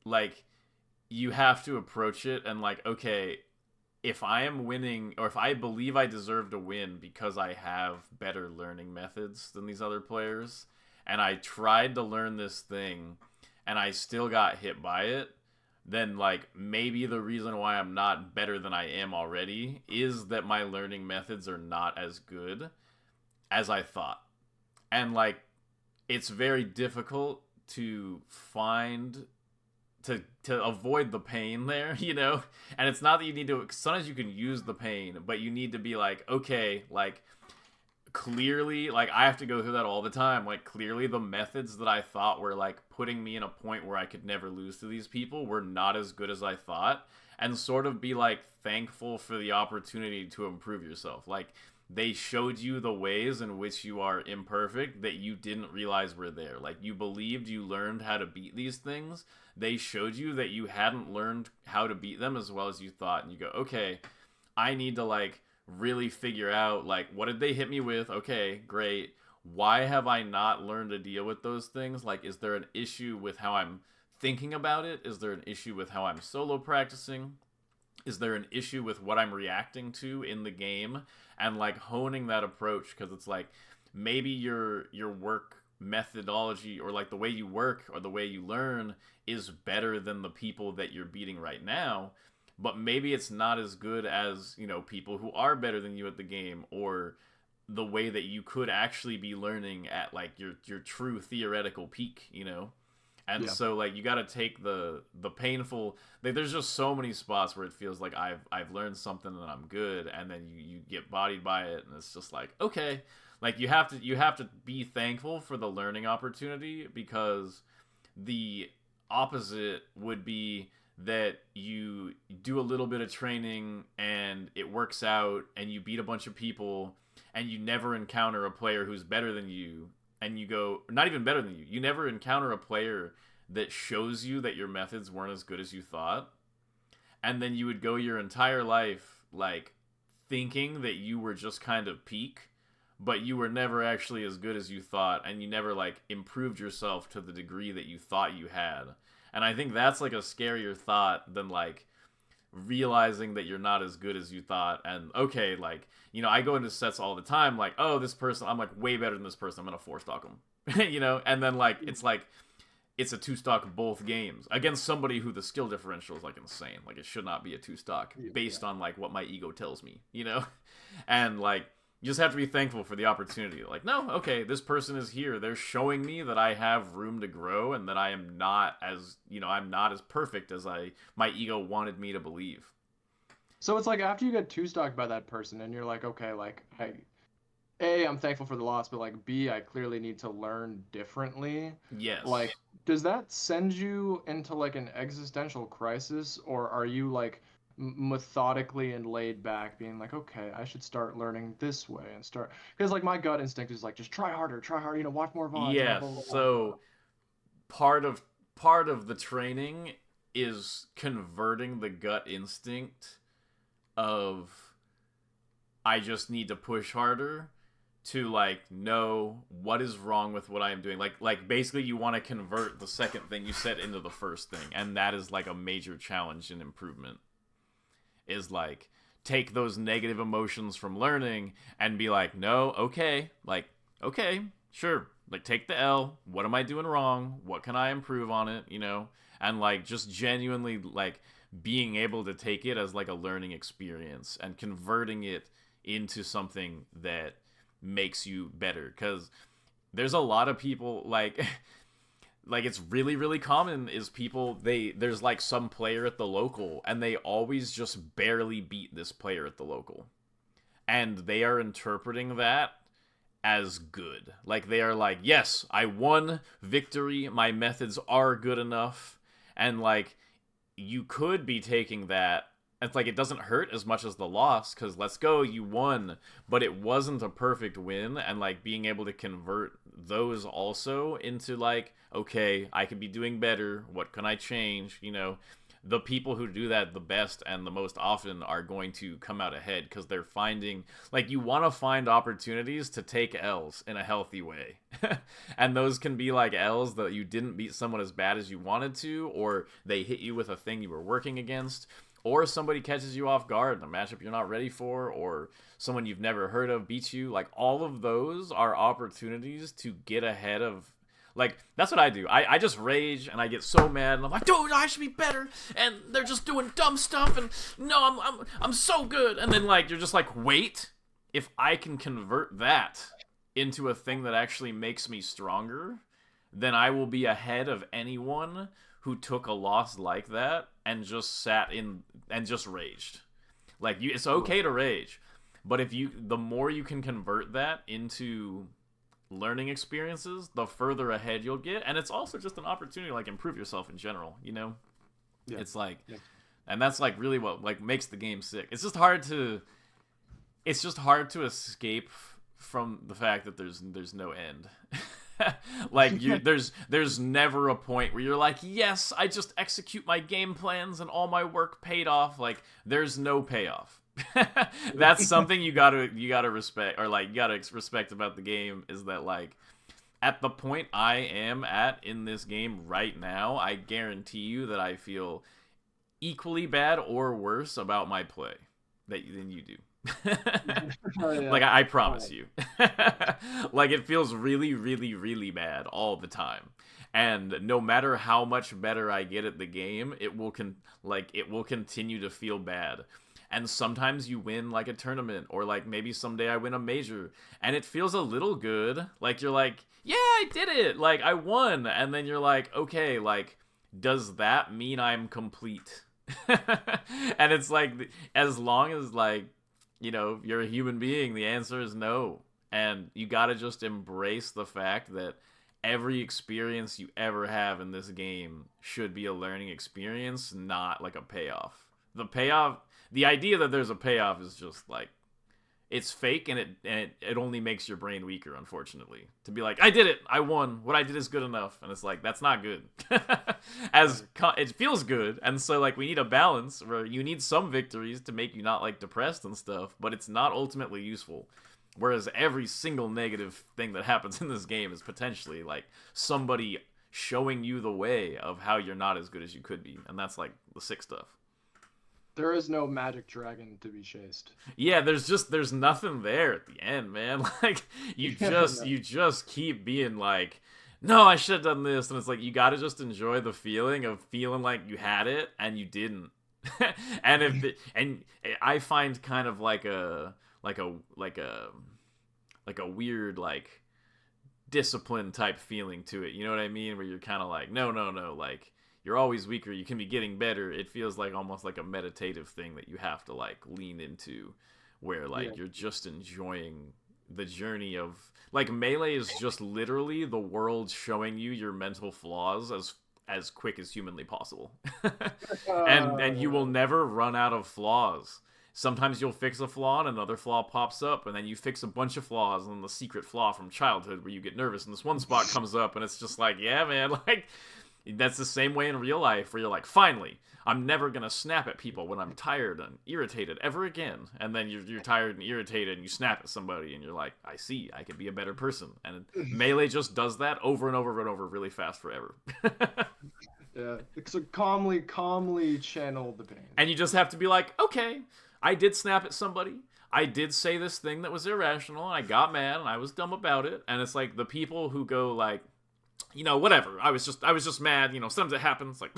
like you have to approach it and like, okay, if I am winning or if I believe I deserve to win because I have better learning methods than these other players and I tried to learn this thing and I still got hit by it, then like maybe the reason why I'm not better than I am already is that my learning methods are not as good as I thought. And like it's very difficult to find to avoid the pain there, you know? And it's not that you need to sometimes you can use the pain, but you need to be like, okay, like clearly like I have to go through that all the time. Like clearly the methods that I thought were like putting me in a point where I could never lose to these people were not as good as I thought, and sort of be like thankful for the opportunity to improve yourself. Like they showed you the ways in which you are imperfect that you didn't realize were there. Like you believed you learned how to beat these things. They showed you that you hadn't learned how to beat them as well as you thought, and you go, okay, I need to like really figure out like what did they hit me with? Okay, great. Why have I not learned to deal with those things? Like is there an issue with how I'm thinking about it? Is there an issue with how I'm solo practicing? Is there an issue with what I'm reacting to in the game? And like honing that approach, because it's like maybe your work methodology or like the way you work or the way you learn is better than the people that you're beating right now, but maybe it's not as good as people who are better than you at the game, or the way that you could actually be learning at like your true theoretical peak. And Yeah. so like you got to take the painful, like there's just so many spots where it feels like I've learned something and I'm good, and then you get bodied by it, and it's just like, okay, like you have to be thankful for the learning opportunity, because the opposite would be that you do a little bit of training and it works out and you beat a bunch of people and you never encounter a player who's better than you, and you go, not even better than you never encounter a player that shows you that your methods weren't as good as you thought, and then you would go your entire life like thinking that you were just kind of peak, but you were never actually as good as you thought, and you never like improved yourself to the degree that you thought you had. And I think that's like a scarier thought than like realizing that you're not as good as you thought. And okay, like I go into sets all the time like, oh, this person, I'm like way better than this person, I'm gonna four stock them. And then like it's a two stock both games against somebody who the skill differential is like insane. Like it should not be a two stock Yeah. based on like what my ego tells me. And like You just have to be thankful for the opportunity. Like, no, okay, this person is here. They're showing me that I have room to grow and that I am not as, I'm not as perfect as my ego wanted me to believe. So it's like after you get two-stocked by that person and you're like, okay, like, I'm thankful for the loss, but like, B, I clearly need to learn differently. Yes. Like, does that send you into like an existential crisis, or are you like methodically and laid back being like, okay, I should start learning this way and start, because like my gut instinct is like, just try harder, watch more VODs. Yeah, blah, blah, blah, so part of the training is converting the gut instinct of I just need to push harder to like know what is wrong with what I am doing. Like basically you want to convert the second thing you said into the first thing, and that is like a major challenge in improvement. Is like take those negative emotions from learning and be like, no, okay, sure, like take the L. What am I doing wrong? What can I improve on it? And like just genuinely like being able to take it as like a learning experience and converting it into something that makes you better. Because there's a lot of people like it's really, really common is people, there's like some player at the local and they always just barely beat this player at the local. And they are interpreting that as good. Like they are like, yes, I won victory. My methods are good enough. And like, you could be taking that. It's like, it doesn't hurt as much as the loss because let's go, you won. But it wasn't a perfect win. And like being able to convert those also into like, okay, I could be doing better. What can I change? The people who do that the best and the most often are going to come out ahead because they're finding, like, you want to find opportunities to take L's in a healthy way. And those can be like L's that you didn't beat someone as bad as you wanted to, or they hit you with a thing you were working against, or somebody catches you off guard in a matchup you're not ready for, or someone you've never heard of beats you. Like, all of those are opportunities to get ahead of. Like, that's what I do. I just rage, and I get so mad, and I'm like, dude, I should be better, and they're just doing dumb stuff, and no, I'm so good. And then, like, you're just like, wait, if I can convert that into a thing that actually makes me stronger, then I will be ahead of anyone who took a loss like that and just sat in and just raged. Like, it's okay to rage, but the more you can convert that into learning experiences, the further ahead you'll get. And it's also just an opportunity to like improve yourself in general, Yeah. It's like, and that's like really what like makes the game sick. It's just hard to escape from the fact that there's no end. Like there's never a point where you're like, yes, I just execute my game plans and all my work paid off. Like, there's no payoff. That's something you gotta respect, or like you gotta respect about the game, is that like at the point I am at in this game right now, I guarantee you that I feel equally bad or worse about my play than you do. Like I promise you. Like, it feels really, really, really bad all the time. And no matter how much better I get at the game, it will continue to feel bad. And sometimes you win like a tournament, or like maybe someday I win a major, and it feels a little good. Like, you're like, yeah, I did it. Like, I won. And then you're like, okay, like, does that mean I'm complete? And it's like, as long as like, you're a human being, the answer is no. And you gotta just embrace the fact that every experience you ever have in this game should be a learning experience, not like a payoff. The idea that there's a payoff is just like, it's fake, and it only makes your brain weaker, unfortunately. To be like, I did it, I won, what I did is good enough, and it's like, that's not good. It feels good, and so like we need a balance where you need some victories to make you not like depressed and stuff, but it's not ultimately useful. Whereas every single negative thing that happens in this game is potentially like somebody showing you the way of how you're not as good as you could be, and that's like the sick stuff. There is no magic dragon to be chased. Yeah, there's nothing there at the end, man. Like, you just keep being like, no, I should have done this, and it's like, you gotta just enjoy the feeling of feeling like you had it and you didn't. And I find kind of like like a like a like a weird like discipline type feeling to it. You know what I mean? Where you're kind of like, no, like you're always weaker. You can be getting better. It feels like almost like a meditative thing that you have to like lean into, where like you're just enjoying the journey of like Melee is just literally the world showing you your mental flaws as quick as humanly possible. And you will never run out of flaws. Sometimes you'll fix a flaw and another flaw pops up, and then you fix a bunch of flaws, and the secret flaw from childhood where you get nervous and this one spot comes up, and it's just like, yeah, man, like that's the same way in real life where you're like, finally, I'm never gonna snap at people when I'm tired and irritated ever again. And then you're tired and irritated and you snap at somebody and you're like, I see, I can be a better person. And Melee just does that over and over and over really fast forever. Yeah, so calmly channel the pain. And you just have to be like, okay, I did snap at somebody. I did say this thing that was irrational and I got mad and I was dumb about it. And it's like the people who go like, you know, whatever. I was just mad. You know, sometimes it happens. Like,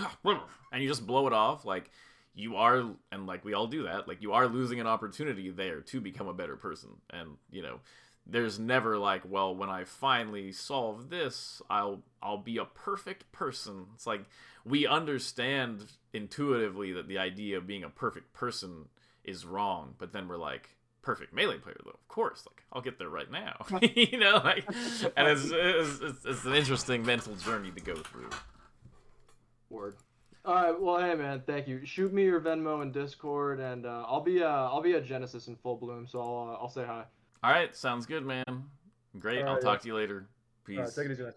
and you just blow it off. Like, you are, and like we all do that. Like, you are losing an opportunity there to become a better person. And you know, there's never like, well, when I finally solve this, I'll be a perfect person. It's like we understand intuitively that the idea of being a perfect person is wrong, but then we're like, perfect Melee player though, of course, like I'll get there right now. You know, like, and it's an interesting mental journey to go through. Word. All right, well, hey man, thank you. Shoot me your Venmo and Discord, and I'll be at Genesis in full bloom, so I'll say hi. All right, sounds good, man. Great. All right, I'll talk to you later. Peace. All right, take it easy, man.